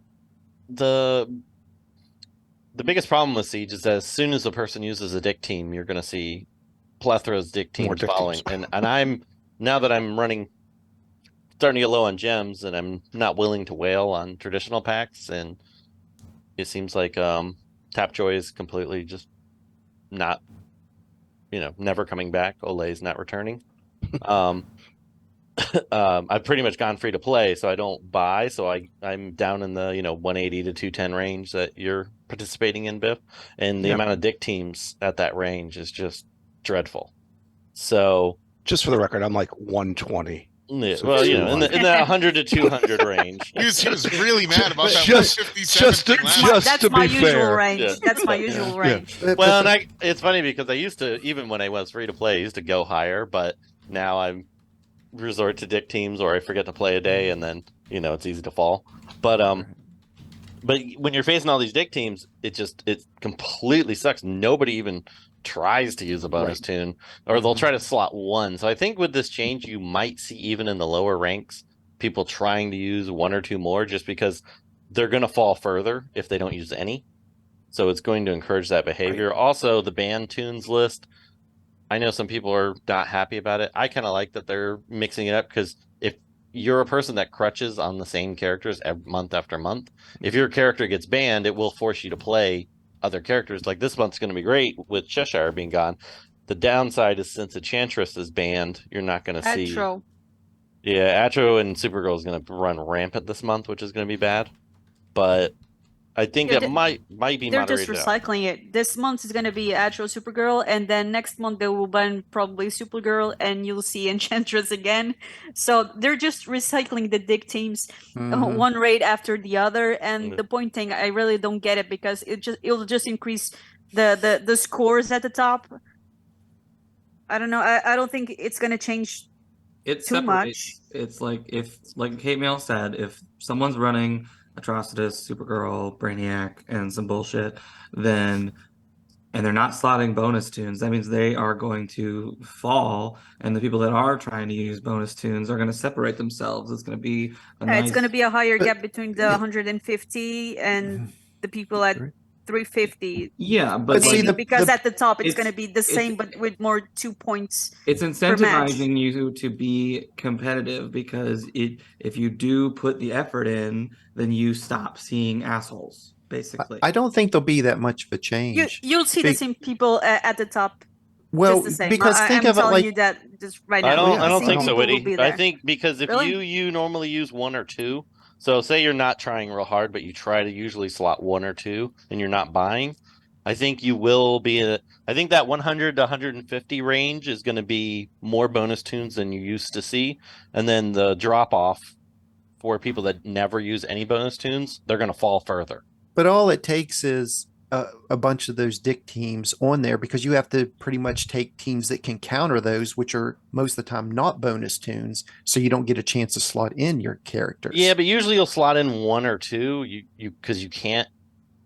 biggest problem with Siege is that as soon as a person uses a dick team, you're going to see plethora's dick teams following. And I'm, now that I'm starting to get low on gems, and I'm not willing to whale on traditional packs, and it seems like Tapjoy is completely just not, never coming back. Olay's not returning. I've pretty much gone free to play, so I don't buy. So I'm down in the 180 to 210 range that you're participating in, Biff, and the amount of dick teams at that range is just dreadful. So just for the record, I'm like 120. Yeah, well, in the 100 to 200 range. He was really mad about that. That's my usual range. Yeah. That's my usual range. Well, and it's funny because I used to, even when I was free to play, I used to go higher, but now I'm resort to dick teams, or I forget to play a day, and then it's easy to fall. But when you're facing all these dick teams, it completely sucks. Nobody even tries to use a bonus tune, or they'll try to slot one. So I think with this change, you might see even in the lower ranks people trying to use one or two more, just because they're going to fall further if they don't use any. So it's going to encourage that behavior. Also, the banned tunes list, I know some people are not happy about it. I kind of like that they're mixing it up, because if you're a person that crutches on the same characters month after month, if your character gets banned, it will force you to play other characters. Like this month's going to be great with Cheshire being gone. The downside is, since Enchantress is banned, you're not going to see. Yeah, Atro and Supergirl is going to run rampant this month, which is going to be bad. But I think that might be they're moderated. Just recycling it. This month is going to be Atro Supergirl, and then next month they will ban probably Supergirl, and you'll see Enchantress again. So they're just recycling the dick teams, one raid after the other. And the point thing, I really don't get it, because it'll just increase the scores at the top. I don't know. I don't think it's going to change too much. It's like Hatemael said, if someone's running Atrocitus, Supergirl, Brainiac, and some bullshit, then and they're not slotting bonus tunes, that means they are going to fall, and the people that are trying to use bonus tunes are going to separate themselves. It's going to be a It's going to be a higher but- gap between the yeah. 150 and the people at 350. Yeah, But see, Maybe because at the top it's it's- going to be the same, but with more 2 points. it's match. incentivizing you to be competitive, because if you do put the effort in, then you stop seeing assholes, basically. I don't think there'll be that much of a change. You'll see the Be- same people at the top. Well, just the same. because think I'm of it telling like you that just right now. I don't. The I don't same think so, people will Witty. be I there. think because if Really? you normally use 1 or 2, so say you're not trying real hard, but you try to usually slot 1 or 2, and you're not buying, I think you will be. I think that 100 to 150 range is going to be more bonus tunes than you used to see, and then the drop off for people that never use any bonus tunes, they're going to fall further. But all it takes is a bunch of those dick teams on there, because you have to pretty much take teams that can counter those, which are most of the time not bonus tunes, so you don't get a chance to slot in your characters. Yeah, but usually you'll slot in 1 or 2. Because you can't.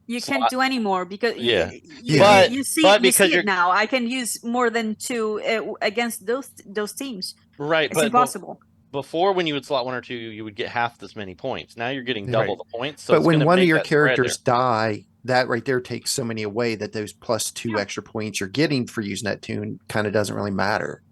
You can't do any more because Yeah. you see because it now. I can use more than 2 against those teams. Right, It's impossible. Before, when you would slot 1 or 2, you would get half this many points. Now you're getting double the points. So but it's when gonna one of make your that spread characters die, that right there takes so many away that those +2 extra points you're getting for using that tune kind of doesn't really matter.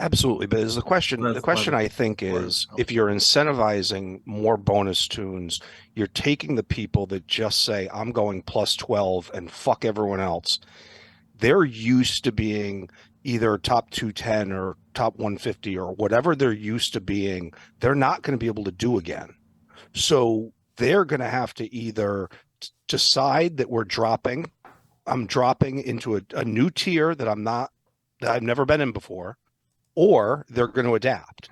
Absolutely, but is the question That's the question part I of- think part of is, it. if you're incentivizing more bonus tunes, you're taking the people that just say I'm going +12 and fuck everyone else. They're used to being either top 210 or top 150 or whatever they're used to being. They're not going to be able to do again. So they're going to have to either decide that I'm dropping into a new tier that I've never been in before, or they're going to adapt.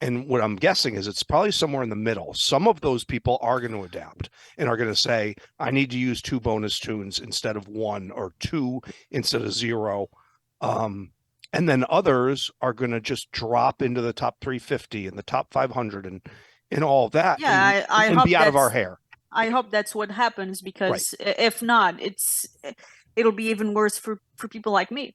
And what I'm guessing is it's probably somewhere in the middle. Some of those people are going to adapt and are going to say, I need to use 2 bonus tunes instead of 1, or 2 instead of 0. And then others are going to just drop into the top 350 and the top 500 and all of that. Yeah, I and hope be out of our that's- hair. I hope that's what happens, because if not, it'll be even worse for people like me.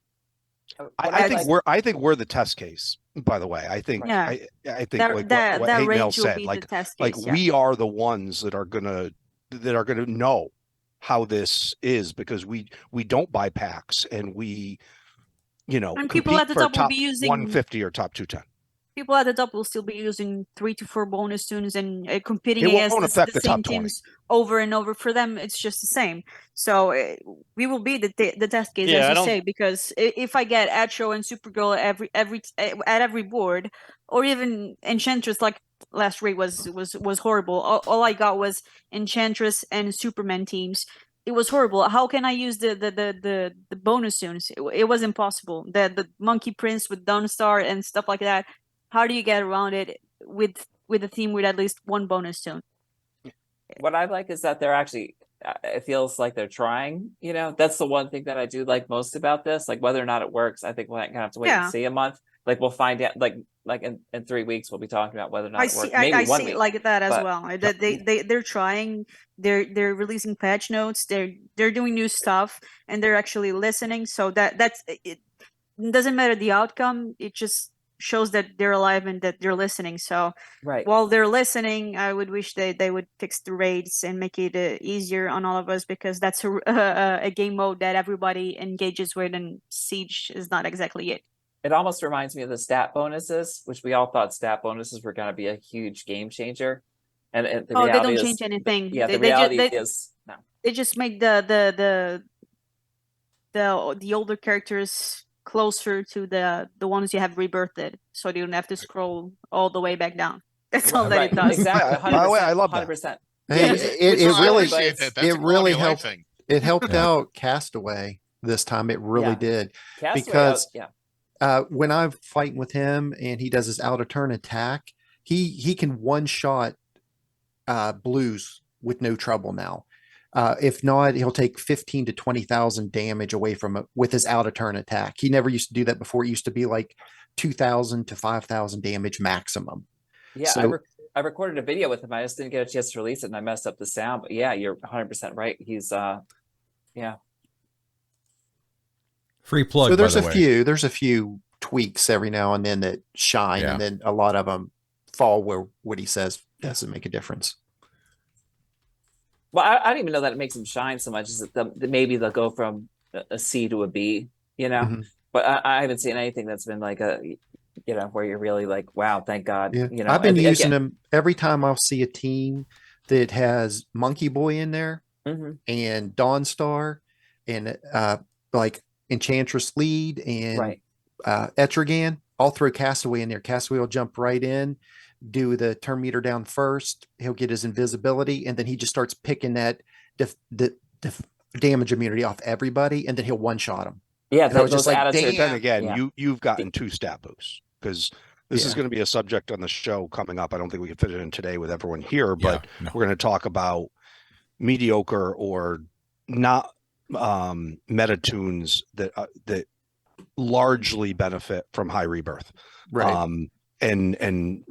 I think we're the test case, by the way. I think Yeah. I think That- like that- what that Hatemael range will said, be the like test like case, yeah. we are the ones that are gonna know how this is, because we don't buy packs, and we And people compete at the for top will top be using 150 or top 210. People at the top will still be using 3 to 4 bonus tunes and competing It against won't affect the the same top 20. teams over and over. For them, it's just the same. So we will be the test case, Yeah, I as you don't- say, because if I get Atro and Supergirl at every board, or even Enchantress, like last raid was horrible. All I got was Enchantress and Superman teams. It was horrible. How can I use the bonus tunes? It was impossible. The Monkey Prince with Dawnstar and stuff like that. How do you get around it with a theme with at least 1 bonus tune? What I like is that they're actually, it feels like they're trying, that's the one thing that I do like most about this. Like, whether or not it works, I think we'll have to wait Yeah. and see a month. Like, we'll find out, like in 3 weeks, we'll be talking about whether or not I it works. see. Maybe I 1 see week. it like that as but- well. They're trying. They're releasing patch notes. They're doing new stuff, and they're actually listening. So that's it. Doesn't matter the outcome. It just shows that they're alive and that they're listening. So Right. while they're listening, I would wish they would fix the raids and make it easier on all of us, because that's a game mode that everybody engages with, and Siege is not exactly it. It almost reminds me of the stat bonuses, which we all thought stat bonuses were going to be a huge game changer. And the Oh, they reality don't is, change anything. Yeah, They- the they ju- reality they- is no. They just make the older characters closer to the ones you have rebirthed, so you don't have to scroll all the way back down. That's all that Right, it does. exactly. By the way, I love that. 100%. Hey, which it is I really appreciate that. That's it a quality really of life helped. thing. It helped out Castaway this time. It really Yeah. did. Castaway, because yeah. when I'm fighting with him and he does his out of turn attack, he can one shot blues with no trouble now. If not, he'll take 15 to 20,000 damage away from it with his out of turn attack. He never used to do that before. It used to be like 2,000 to 5,000 damage maximum. Yeah, So- I recorded a video with him. I just didn't get a chance to release it, and I messed up the sound. But yeah, you're 100% right. He's yeah. Free plug. So there's by the way. there's a few tweaks every now and then that shine, Yeah. and then a lot of them fall where what he says doesn't make a difference. Well, I don't even know that it makes them shine so much. Is that maybe they'll go from a C to a B, Mhm. But I haven't seen anything that's been like where you're really like, wow, thank God. Yeah. You know, I've been and using again, them every time I'll see a team that has Monkey Boy in there mhm, and Dawnstar and like Enchantress Lead and right. Etrigan. I'll throw Castaway in there. Castaway will jump right in, do the turn meter down first. He'll get his invisibility, and then he just starts picking that the damage immunity off everybody, and then he'll one shot him. Yeah, And I was those just like, attitude. Then again, Yeah. you've gotten 2 stat boosts, because this is Yeah. going to be a subject on the show coming up. I don't think we can fit it in today with everyone here, but no. we're going to talk about mediocre or not meta tunes that largely benefit from high rebirth. Right. And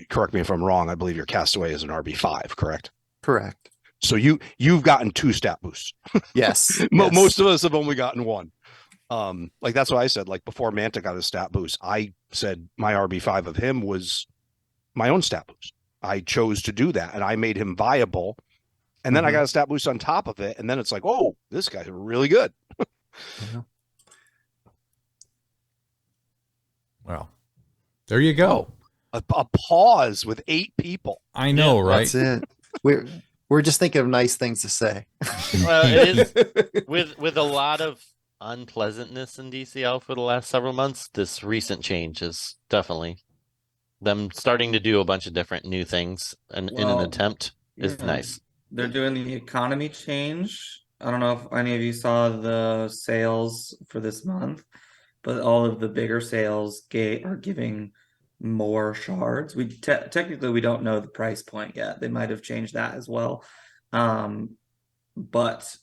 correct me if I'm wrong. I believe your Castaway is an RB5, correct? Correct. So you've gotten 2 stat boosts. Yes. Most of us have only gotten 1. Like that's what I said. Like before Manta got his stat boost, I said my RB5 of him was my own stat boost. I chose to do that, and I made him viable. And then I got a stat boost on top of it, and then it's like, oh, this guy's really good. Well, there you go. A pause with 8 people. I know, right? That's it. We're just thinking of nice things to say. Well, it is with a lot of unpleasantness in DCL for the last several months. This recent change is definitely them starting to do a bunch of different new things in an attempt is nice. They're doing the economy change. I don't know if any of you saw the sales for this month, but all of the bigger sales are giving more shards. We technically we don't know the price point yet. They might have changed that as well. But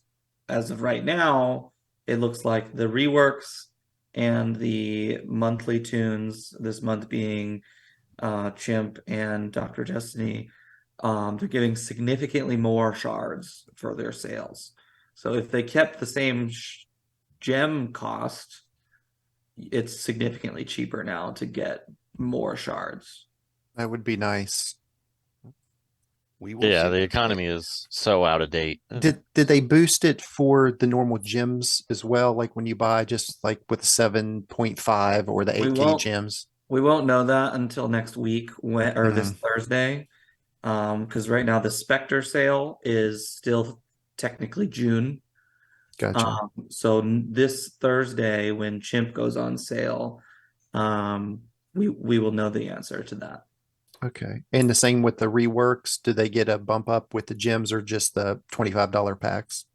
as of right now, it looks like the reworks and the monthly tunes, this month being Chimp and Dr. Destiny, they're giving significantly more shards for their sales. So if they kept the same gem cost, it's significantly cheaper now to get more shards. That would be nice. We will Yeah, see. the economy is so out of date. Did they boost it for the normal gems as well? Like when you buy just like with 7.5 or the 8K gems? We won't know that until next week this Thursday. Because right now the Spectre sale is still technically June. Gotcha. So this Thursday when Chimp goes on sale, we will know the answer to that. Okay. And the same with the reworks. Do they get a bump up with the gems or just the $25 packs?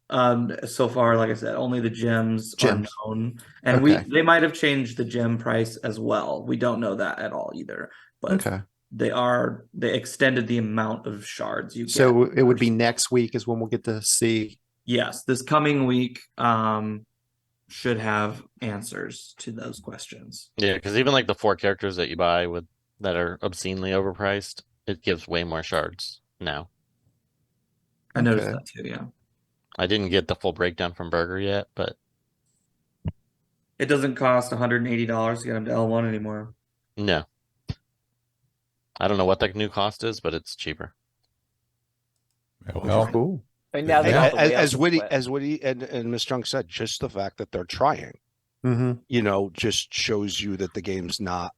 So far, like I said, only the gems are known, and they might have changed the gem price as well. We don't know that at all either. But they extended the amount of shards you get. So it would be next week is when we'll get to see. Yes, this coming week should have answers to those questions. Yeah, because even like the 4 characters that you buy that are obscenely overpriced, it gives way more shards now. I noticed that too, yeah. I didn't get the full breakdown from Burger yet, but it doesn't cost $180 to get them to L1 anymore. No. I don't know what the new cost is, but it's cheaper. Well, cool. And now as Witty and Miss Junk said, just the fact that they're trying, just shows you that the game's not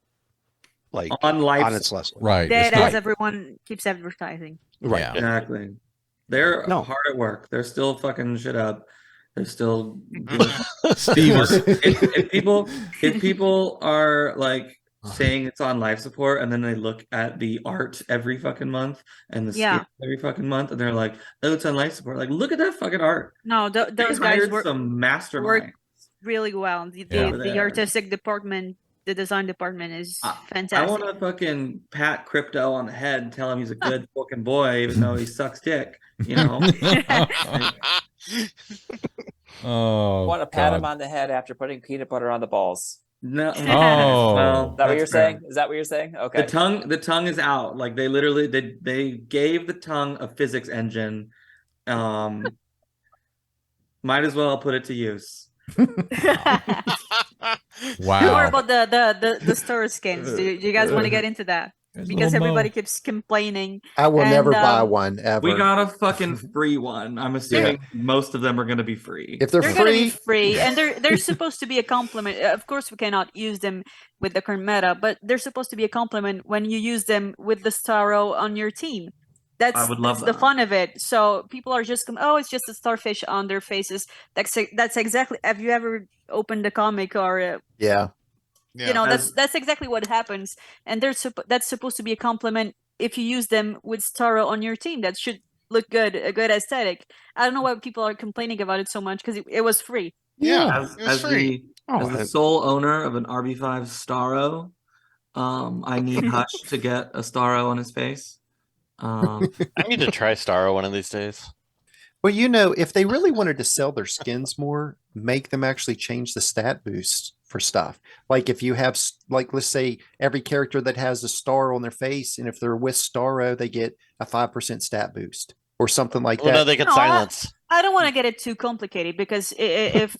like on its less. Right. Dead as everyone keeps advertising. Right. Yeah. Exactly. They're hard at work. They're still fucking shit up. They're still doing if people are like saying it's on life support and then they look at the art every fucking month and the skins every fucking month and they're like, oh, it's on life support. Like, look at that fucking art. No, those guys work some masterminds really well. The artistic department, the design department is fantastic. I want to fucking pat Crypto on the head and tell him he's a good fucking boy, even though he sucks dick. You know. Oh, I want to pat him on the head after putting peanut butter on the balls. No. Oh, is that what you're saying? Is that what you're saying? Okay. The tongue is out. Like they literally they gave the tongue a physics engine. Might as well put it to use. Wow. More about the store skins. Do you guys want to get into that? Because everybody keeps complaining. I will And, never buy one ever. We got a fucking free one. I'm assuming most of them are going to be free. If they're They're gonna be free, free, and they're supposed to be a compliment. Of course, we cannot use them with the current meta, but they're supposed to be a compliment when you use them with the Starro on your team. I would love that's the that. fun of it. So people are just oh, it's just a starfish on their faces. That's exactly. Have you ever opened a comic or yeah. you know, that's exactly what happens, and that's supposed to be a compliment if you use them with Starro on your team. That should look good, a good aesthetic. I don't know why people are complaining about it so much because it was free. Yeah, As, it was as free. the sole owner of an RB5 Starro, I need Hush to get a Starro on his face. I need to try Starro one of these days. Well, you know, if they really wanted to sell their skins more, make them actually change the stat boost for stuff. Like if you have, like, let's say every character that has a star on their face, and if they're with Starro, they get a 5% stat boost or something like Well, that. no, they can silence. I don't want to get it too complicated because if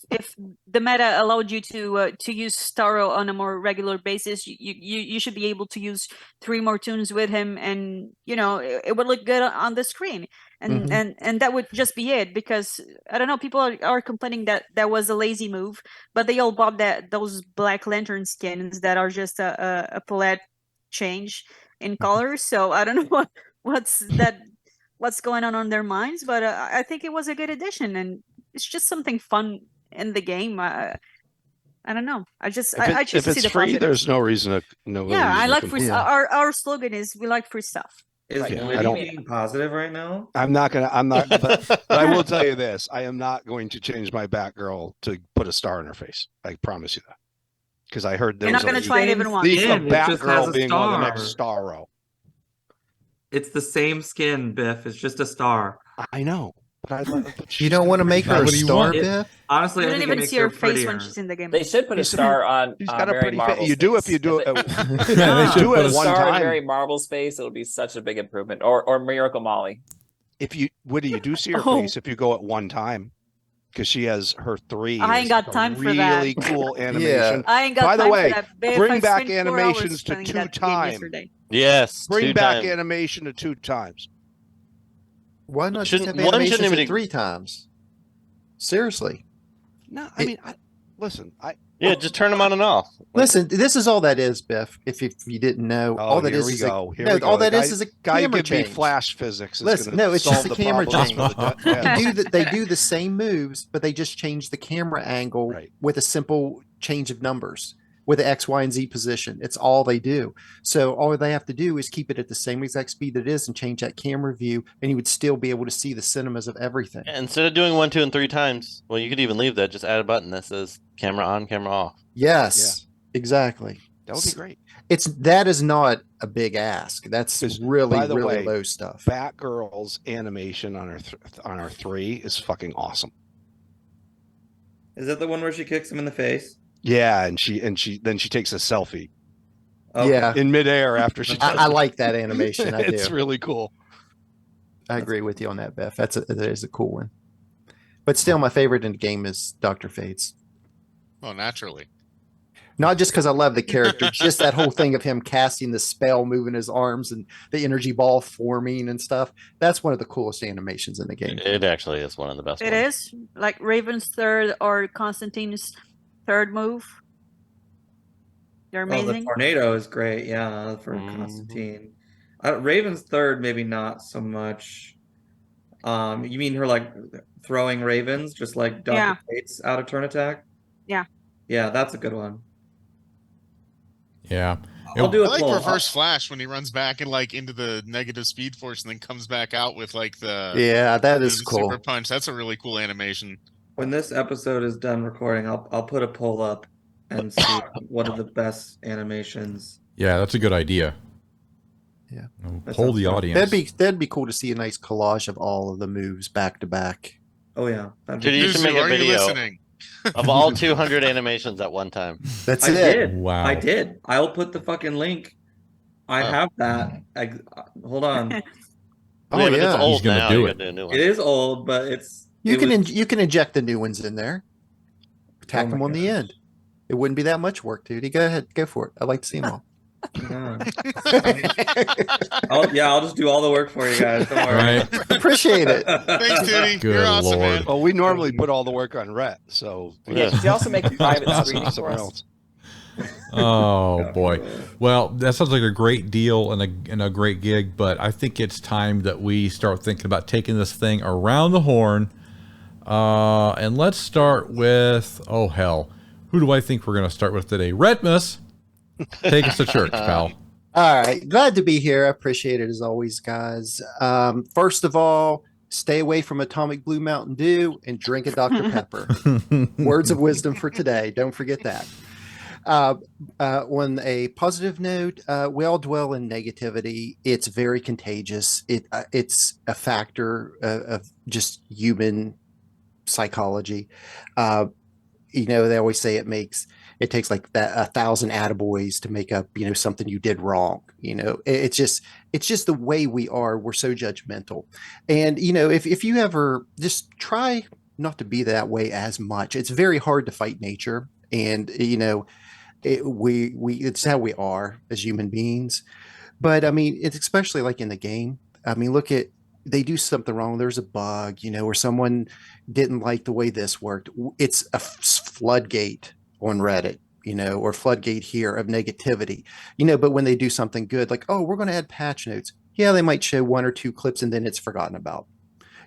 the meta allowed you to use Starro on a more regular basis, you should be able to use 3 more tunes with him, and you know it would look good on the screen, and and that would just be it. Because I don't know, people are complaining that that was a lazy move, but they all bought those Black Lantern skins that are just a palette change in colors. So I don't know what's going on their minds, but I think it was a good addition, and it's just something fun in the game. I don't know. I just I If choose to see it's the free, positives. there's no reason to Yeah, I like free. free. Our slogan is we like free stuff. Is Yeah, Witty I don't- being positive right now? I'm not, but I will tell you this: I am not going to change my Batgirl to put a star in her face. I promise you that, because I heard there You're was not going to try it even once. leak of It just has Batgirl a being on the next star. Starro. It's the same skin, Biff. It's just a star. I know, but I love. You don't want to make her a What do you star, want? Biff? Honestly, You I don't think it even makes see her her face prettier. when she's in the game. They should put a He's- star on She's got a Mary pretty face. Marble's You do if face. you do it. Yeah, they should do put it a one star on time. Mary Marble's face, it'll be such a big improvement. Or Miracle Molly. If you Witty, you do see her Oh. face if you go at one time, because she has her 3. I ain't is got a time for that. Really cool animation. I ain't got By the time way, for that. Biff, bring I back spent 4 hours animations to playing 2 that game times. yesterday. Yes, Bring 2 back times. animation to 2 times. Why not just Shouldn't- have one shouldn't animations even- at 3 times? Seriously. No, I mean, listen. Yeah, just turn them on and off. Listen, this is all that is, Biff. If you didn't know, Oh, all that here is we is go. Here no, we go. all The that guy- is a Guy camera give me change. flash physics. Is Listen, gonna no, it's solve just a the camera problems change. for the dead. They do the same moves, but they just change the camera angle Right. with a simple change of numbers with the X, Y, and Z position. It's all they do. So all they have to do is keep it at the same exact speed that it is and change that camera view, and you would still be able to see the cinemas of everything. Yeah, instead of doing 1, 2, and 3 times, well, you could even leave that. Just add a button that says camera on, camera off. Yes, exactly. That would be great. That is not a big ask. That's 'Cause, really, by the really way, low stuff. Batgirl's animation on her 3 is fucking awesome. Is that the one where she kicks him in the face? Yeah, and she then she takes a selfie Okay. Yeah, in midair after she. I like that animation. I It's do. really cool. I agree with you on that, Beth. That is a cool one. But still, my favorite in the game is Dr. Fates. Oh, naturally. Not just because I love the character, just that whole thing of him casting the spell, moving his arms, and the energy ball forming and stuff. That's one of the coolest animations in the game. It actually is one of the best It ones. is like Raven's third or Constantine's third move. They're Oh, the amazing. tornado is great. Yeah, for Mhm. Constantine. Raven's third, maybe not so much. You mean her like throwing ravens, just like Dr. Yeah. Fate's out of turn attack? Yeah. Yeah, that's a good one. Yeah. I'll do I a like poll. reverse flash when he runs back and like into the negative speed force and then comes back out with like the Yeah, that is the cool. super punch. That's a really cool animation. When this episode is done recording, I'll put a poll up and see what are the best animations. Yeah, that's a good idea. Yeah. That Hold sounds the fun. audience. That'd be cool to see a nice collage of all of the moves back to back. Oh yeah, that'd Dude, be you Yuzu, should make a are you video listening? of all 200 animations at one time. That's I it. did. Wow. I did. I'll put the fucking link. I Oh. have that. Hold on. Oh But it's yeah, old gonna now. do You it. gotta do a new one. It is old, but it's you it can was- you can inject the new ones in there. tack Oh them my on the gosh. end. It wouldn't be that much work, Tewty. Go ahead, go for it. I'd like to see them all. Yeah. I'll just do all the work for you guys. Don't worry. Right. Appreciate it. Thanks, Tewty. Good You're awesome, Lord. man. Well, we normally put all the work on Rhett, so Yeah, could you also make a private pass it screening to for someone us? else. Oh boy. Well, that sounds like a great deal and a great gig, but I think it's time that we start thinking about taking this thing around the horn. And let's start with, oh hell, who do I think we're going to start with today? Retpmus, take us to church, pal. All right, glad to be here. I appreciate it as always, guys. First of all, stay away from Atomic Blue Mountain Dew and drink a Dr. Pepper. Words of wisdom for today. Don't forget that. On a positive note, we all dwell in negativity. It's very contagious. It's a factor of just human psychology. They always say it takes like 1,000 attaboys to make up, something you did wrong. It's just the way we are. We're so judgmental. And, if you ever just try not to be that way as much, it's very hard to fight nature. And, it's how we are as human beings. But I mean, it's especially like in the game. I mean, they do something wrong. There's a bug, or someone didn't like the way this worked. It's a floodgate on Reddit, or floodgate here of negativity, but when they do something good, like, oh, we're going to add patch notes. Yeah, they might show 1 or 2 clips and then it's forgotten about,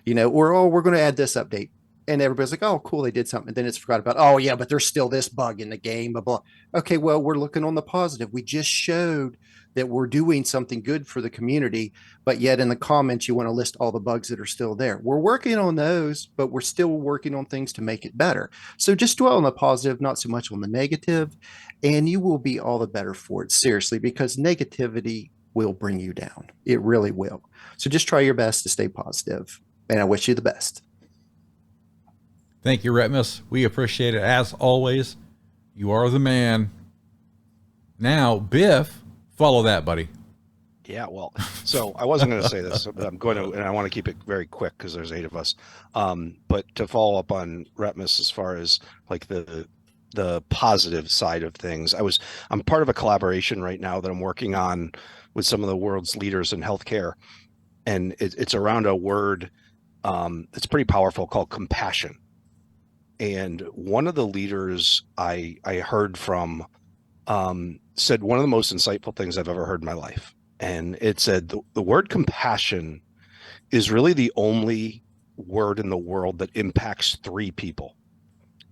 or, oh, we're going to add this update. And everybody's like, oh, cool, they did something. And then it's forgot about, oh, yeah, but there's still this bug in the game. Blah, blah. Okay, well, we're looking on the positive. We just showed that we're doing something good for the community, but yet in the comments, you want to list all the bugs that are still there. We're working on those, but we're still working on things to make it better. So just dwell on the positive, not so much on the negative, and you will be all the better for it, seriously, because negativity will bring you down. It really will. So just try your best to stay positive, and I wish you the best. Thank you, Retmus. We appreciate it as always. You are the man. Now, Biff, follow that, buddy. Yeah, well, so I wasn't going to say this, but I'm going to, and I want to keep it very quick because there's 8 of us. But to follow up on Retmus as far as like the positive side of things, I'm part of a collaboration right now that I'm working on with some of the world's leaders in healthcare, and it's around a word it's pretty powerful called compassion. And one of the leaders I heard from said one of the most insightful things I've ever heard in my life. And it said the word compassion is really the only word in the world that impacts 3 people.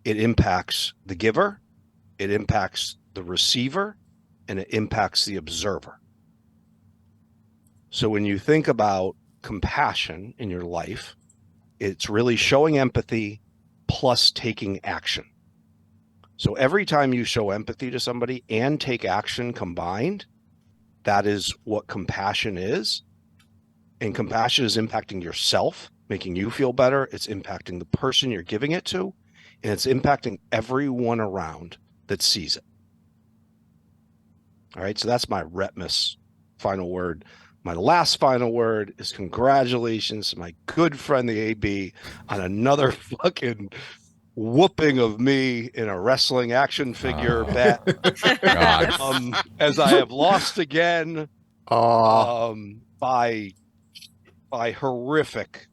It impacts the giver, it impacts the receiver, and it impacts the observer. So when you think about compassion in your life, it's really showing empathy plus taking action. So every time you show empathy to somebody and take action combined, that is what compassion is. And compassion is impacting yourself, making you feel better. It's impacting the person you're giving it to, and it's impacting everyone around that sees it. All right, so that's my Retmus final word. My last final word is congratulations to my good friend, the AB, on another fucking whooping of me in a wrestling action figure bet. As I have lost again by horrific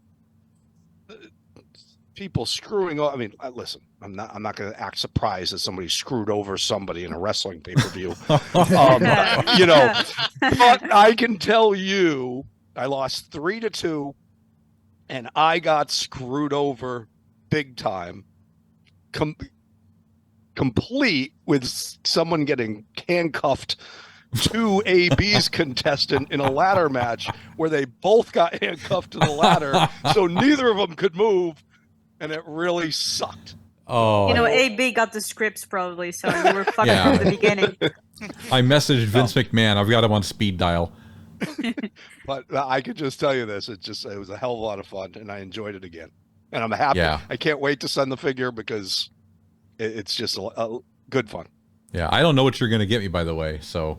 people screwing up. I mean, listen, I'm not going to act surprised that somebody screwed over somebody in a wrestling pay-per-view. But I can tell you, I lost 3-2, and I got screwed over big time. Complete with someone getting handcuffed to AB's contestant in a ladder match where they both got handcuffed to the ladder, so neither of them could move, and it really sucked. Oh, AB got the scripts probably, so you were fucked from the beginning. I messaged Vince McMahon. I've got him on speed dial. But I could just tell you this: it was a hell of a lot of fun, and I enjoyed it again. And I'm happy. Yeah. I can't wait to send the figure because it's just a good fun. Yeah, I don't know what you're going to get me, by the way. So,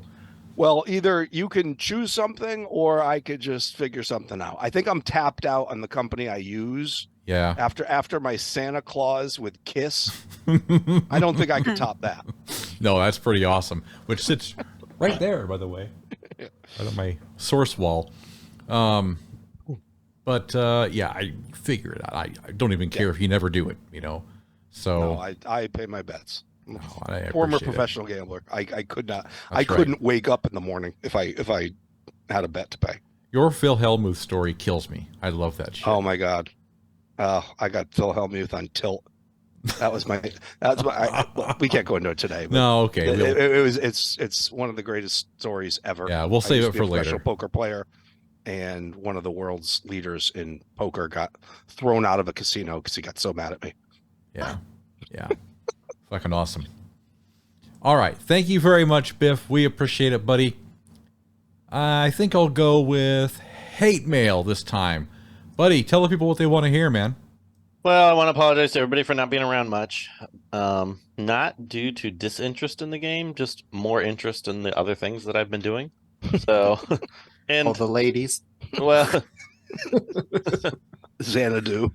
well, either you can choose something, or I could just figure something out. I think I'm tapped out on the company I use Yeah. After my Santa Claus with Kiss, I don't think I could top that. No, that's pretty awesome. Which sits right there, by the way, right on my source wall. But yeah, I figure it out. I don't even care if you never do it, you know. So No, I pay my bets. no, I Former appreciate it. professional gambler. I could not. I That's right. couldn't wake up in the morning if I had a bet to pay. Your Phil Hellmuth story kills me. I love that shit. Oh my God. I got Phil Hellmuth on tilt. That was my. Well, we can't go into it today. But No, okay. it's one of the greatest stories ever. Yeah, we'll I save used it to be for a professional later. poker player, and one of the world's leaders in poker got thrown out of a casino because he got so mad at me. Yeah. Fucking awesome. All right. Thank you very much, Biff. We appreciate it, buddy. I think I'll go with Hatemael this time. Buddy, tell the people what they want to hear, man. Well, I want to apologize to everybody for not being around much. Not due to disinterest in the game, just more interest in the other things that I've been doing. So, and All the ladies. well, Xanadu.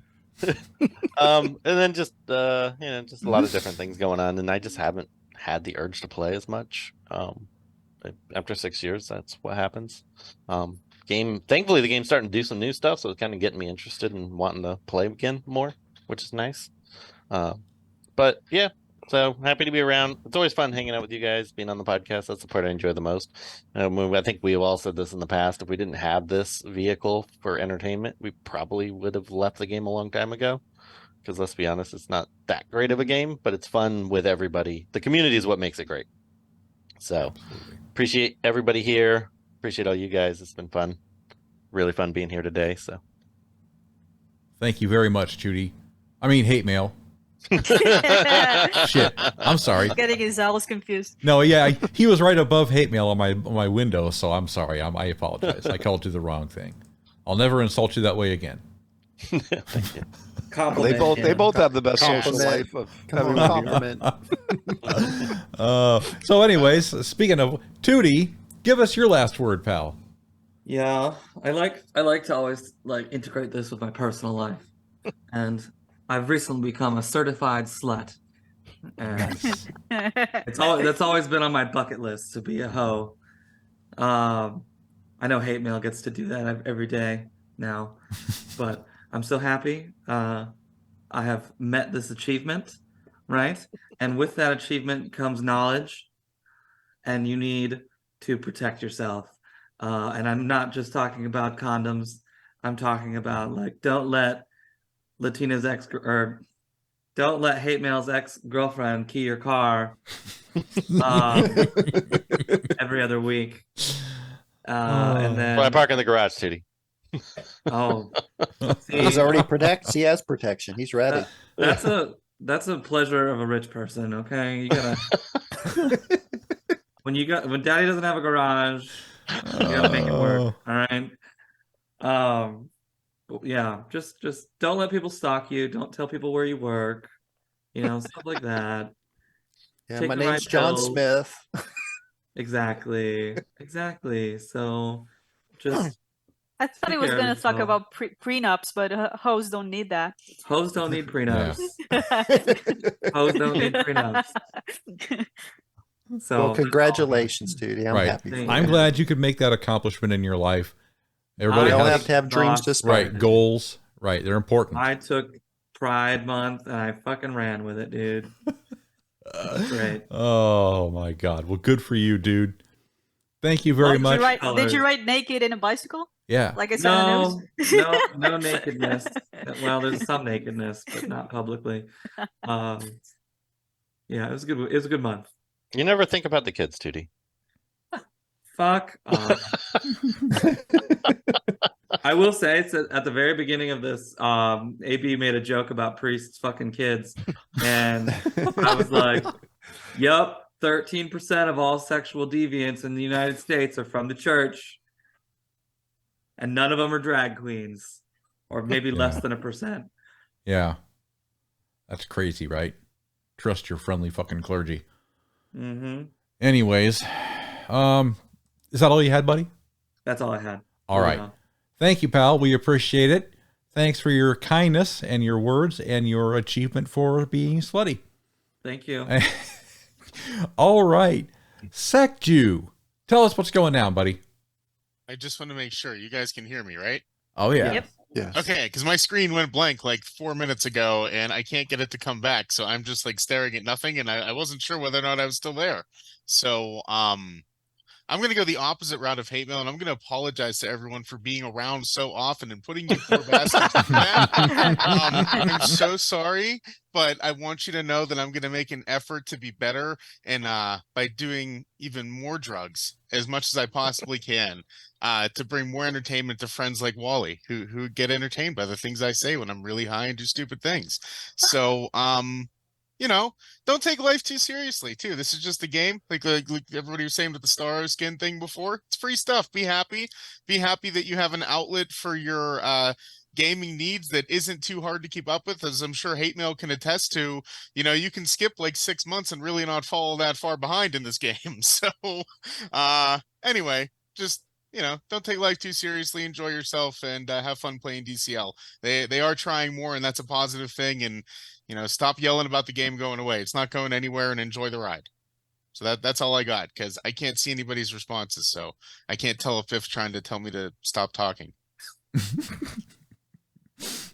and then just just a lot of different things going on, and I just haven't had the urge to play as much. After 6 years, that's what happens. Thankfully the game's starting to do some new stuff, so it's kind of getting me interested in wanting to play again more, which is nice. But yeah, so happy to be around. It's always fun hanging out with you guys, being on the podcast. That's the part I enjoy the most. I think we have all said this in the past. If we didn't have this vehicle for entertainment, we probably would have left the game a long time ago. Because let's be honest, it's not that great of a game, but it's fun with everybody. The community is what makes it great. So appreciate everybody here. Appreciate all you guys. It's been fun. Really fun being here today. So Thank you very much, Tewty. I mean, Hatemael. Shit. I'm sorry. Getting his Alice confused. No, yeah, he was right above Hatemael on my window, so I'm sorry. I apologize. I called you the wrong thing. I'll never insult you that way again. thank you. Compliment They him. both have the best social Compliment. life of Come everyone on, here. compliment. So anyways, speaking of Tewty, give us your last word, pal. Yeah, I like to always integrate this with my personal life, and I've recently become a certified slut, and that's always been on my bucket list to be a hoe. I know Hatemail gets to do that every day now, but I'm so happy. I have met this achievement, right? And with that achievement comes knowledge, and you need to protect yourself. And I'm not just talking about condoms. I'm talking about don't let Latina's don't let Hatemail's ex-girlfriend key your car every other week. And then Well, I park in the garage, Tewty. He's already he has protection. He's ready. That's a pleasure of a rich person. Okay, you gotta when Daddy doesn't have a garage, you gotta make it work. All right. Yeah, just don't let people stalk you. Don't tell people where you work. Stuff like that. Yeah, Take my the name's right John pills. Smith. Exactly. So just I thought he take was care of going to talk yourself. about prenups, but hoes don't need that. Hoes don't need prenups. Hoes don't need prenups. So Well, congratulations, dude. I'm Right. happy for you. I'm glad you could make that accomplishment in your life. We Everybody don't has have to have dreams to right spite. goals. Right, they're important. I took Pride Month and I fucking ran with it, dude. Great. Oh my God. Well, good for you, dude. Thank you very much. Did you ride naked in a bicycle? Yeah. Like I said on the No, news? no nakedness. Well, there's some nakedness, but not publicly. Yeah, it was good. It was a good month. You never think about the kids, Tewty. Fuck off. I will say it's at the very beginning of this, AB made a joke about priests fucking kids, and I was like, "Yup, 13% of all sexual deviants in the United States are from the church, and none of them are drag queens, or maybe less than 1%." Yeah. That's crazy, right? Trust your friendly fucking clergy. Mm-hmm. Anyways, is that all you had, buddy? That's all I had. All right. Thank you, pal. We appreciate it. thanks for your kindness and your words and your achievement for being slutty. Thank you. All right. Sekju, tell us what's going down, buddy. I just want to make sure you guys can hear me, right? Oh, yeah. Yep. Yes. Okay, because my screen went blank like 4 minutes ago, and I can't get it to come back. So I'm just like staring at nothing, and I wasn't sure whether or not I was still there. So I'm going to go the opposite route of Hatemael, and I'm going to apologize to everyone for being around so often and putting you poor bastards through that. I'm so sorry, but I want you to know that I'm going to make an effort to be better, and by doing even more drugs as much as I possibly can, to bring more entertainment to friends like Wally, who get entertained by the things I say when I'm really high and do stupid things. So, you know, don't take life too seriously, too. This is just a game. Like everybody was saying with the Star Skin thing before. It's free stuff. Be happy. Be happy that you have an outlet for your gaming needs that isn't too hard to keep up with, as I'm sure Hatemael can attest to. You know, you can skip like 6 months and really not fall that far behind in this game. So, anyway, just, you know, don't take life too seriously. Enjoy yourself and have fun playing DCL. They are trying more, and that's a positive thing. And you know, stop yelling about the game going away. It's not going anywhere, and enjoy the ride. So that's all I got, because I can't see anybody's responses, so I can't tell if Biff's trying to tell me to stop talking.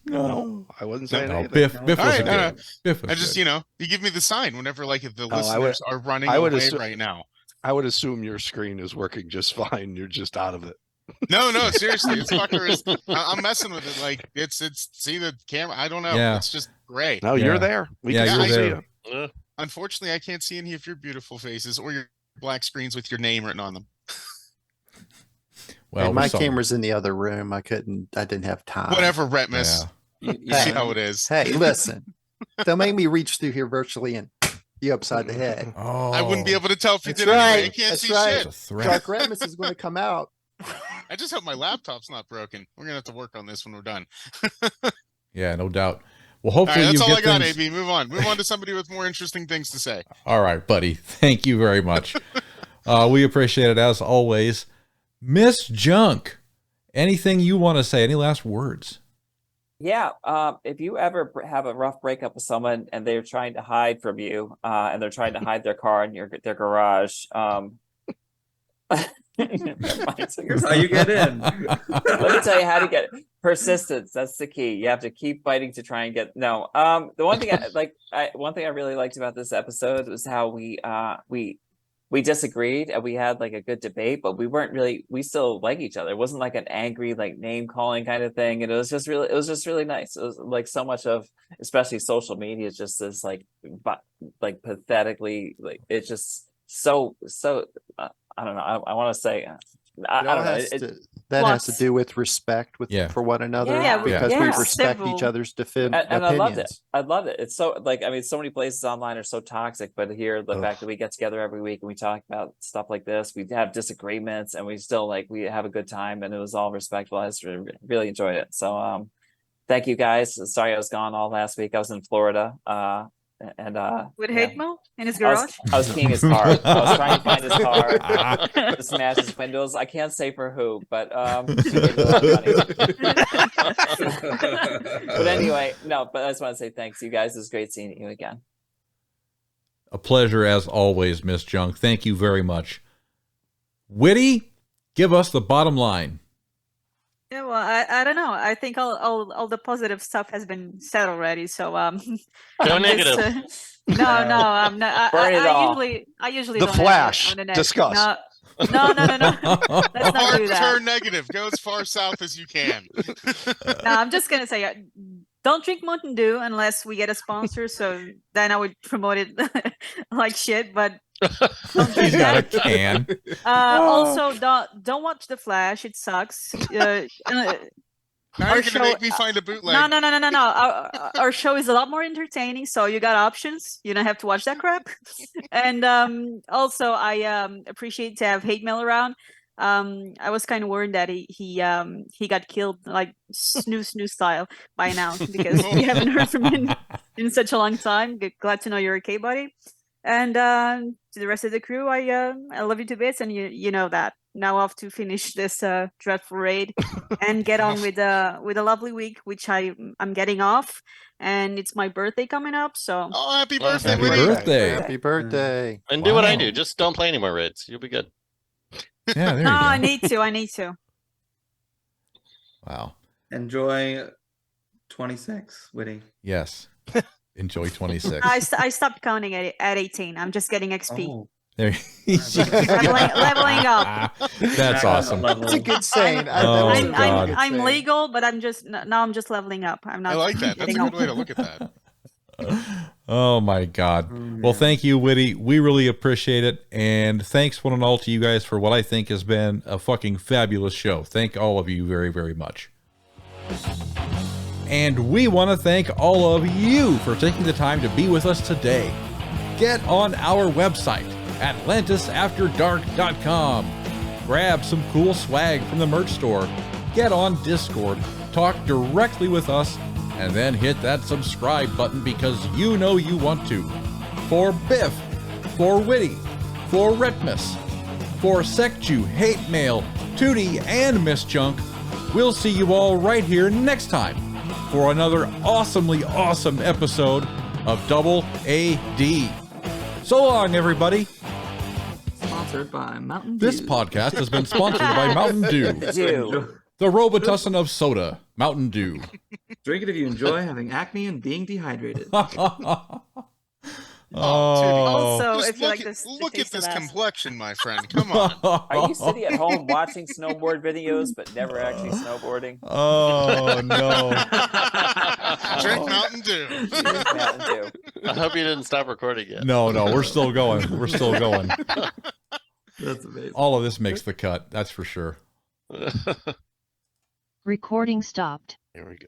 No, I wasn't saying anything. Biff was Right, good. Biff was I just, good. you know, you give me the sign whenever like if the I would- listeners are running I would away assu- right now. I would assume your screen is working just fine. You're just out of it. No, seriously, this fucker is. I'm messing with it. Like it's. See the camera. I don't know. Yeah. It's just gray. No, Yeah. you're there. We Yeah, can you're still see there. you. Unfortunately, I can't see any of your beautiful faces or your black screens with your name written on them. Well, And my we're sorry. camera's in the other room. I didn't have time. Whatever, Retpmus. Yeah. You see how it is. Hey, listen. Don't make me reach through here virtually and you upside the head. Oh, I wouldn't be able to tell if you That's did anyway. right. You can't That's see right. shit. It's a threat. Dark Retmus is going to come out. I just hope my laptop's not broken. We're gonna have to work on this when we're done. Yeah, no doubt. Well, All right, hopefully that's you all I get got, things. AB. Move on. Move on to somebody with more interesting things to say. All right, buddy. Thank you very much. We appreciate it as always. Miss Junk, anything you want to say? Any last words? Yeah, if you ever have a rough breakup with someone and they're trying to hide from you, and they're trying to hide their car in their garage, Here's how you get in. let me tell you how to get it. Persistence. That's the key. You have to keep fighting to try and get. No. The one thing one thing I really liked about this episode was how we disagreed and we had like a good debate, but we still like each other. It wasn't like an angry, like name calling kind of thing. And it was just really nice. It was like so much of, especially social media, just this like pathetically, like it's just so, I don't know. I want to say, I don't know. That has to do with respect for one another, Yeah, because we yeah. respect Civil. each other's And opinions. I loved it. I loved it. It's so like, I mean, so many places online are so toxic, but here the fact that we get together every week and we talk about stuff like this, we have disagreements and we still like, we have a good time and it was all respectful. I just really enjoyed it. So, thank you guys. Sorry I was gone all last week. I was in Florida. And With yeah. Hatemael in his garage. I was keying his car. I was trying to find his car to smash his windows. I can't say for who, but she gave me a lot of money. But anyway, no, but I just want to say thanks, you guys. It was great seeing you again. A pleasure as always, Miss Junk. Thank you very much. Witty, give us the bottom line. Yeah, well, I don't know. I think all the positive stuff has been said already. So Go I'm negative. no, I'm not. Burn it all. I usually The don't have it Flash. on the net. Discuss. No. Let's not do Hard that. turn negative. Go as far south as you can. No, I'm just gonna say, don't drink Mountain Dew unless we get a sponsor. So then I would promote it like shit. But don't drink He's got a that. can. Also, don't watch The Flash. It sucks. Now Our you're show- gonna make me find a bootleg. No. Our show is a lot more entertaining, so you got options. You don't have to watch that crap. And also, I appreciate to have Hatemael around. I was kind of worried that he got killed like snoo style by now because we haven't heard from him in such a long time. Glad to know you're okay, buddy. And to the rest of the crew, I love you to bits, and you know that. Now off to finish this dreadful raid and get on with a lovely week, which I'm getting off, and it's my birthday coming up. So Oh, happy Well, birthday, happy Witty. birthday. Happy birthday. And do what I Wow. do. Just don't play any more raids. You'll be good. Yeah, there you no, go. I need to. Wow. Enjoy 26, Witty. Yes. Enjoy 26. I stopped counting at 18. I'm just getting XP. Oh, There Leveling up. That's awesome. That's a good saying. Oh, I'm, God. I'm legal, but I'm just now I'm just leveling up. I'm not. I like that. That's a getting good up. way to look at that. Oh my God. Well, thank you, Witty. We really appreciate it. And thanks one and all to you guys for what I think has been a fucking fabulous show. Thank all of you very, very much. And we want to thank all of you for taking the time to be with us today. Get on our website, AtlantisAfterDark.com. Grab some cool swag from the merch store. Get on Discord. Talk directly with us. And then hit that subscribe button because you know you want to. For Biff, for Witty, for Retpmus, for Sekju, Hatemael, Tewty, and Miss Junk, we'll see you all right here next time for another awesomely awesome episode of Double AD. So long, everybody. sponsored by Mountain Dew. This podcast has been sponsored by Mountain Dew, Dew. the Robitussin of soda, Mountain Dew. Drink it if you enjoy having acne and being dehydrated. Also, Just if you look like at- this, look at taste this of ass. complexion, my friend. Come on. Are you sitting at home watching snowboard videos but never actually snowboarding? Oh no! Drink Mountain Dew. Drink Mountain Dew. I hope you didn't stop recording yet. No, we're still going. We're still going. That's amazing. All of this makes the cut. That's for sure. Recording stopped. Here we go.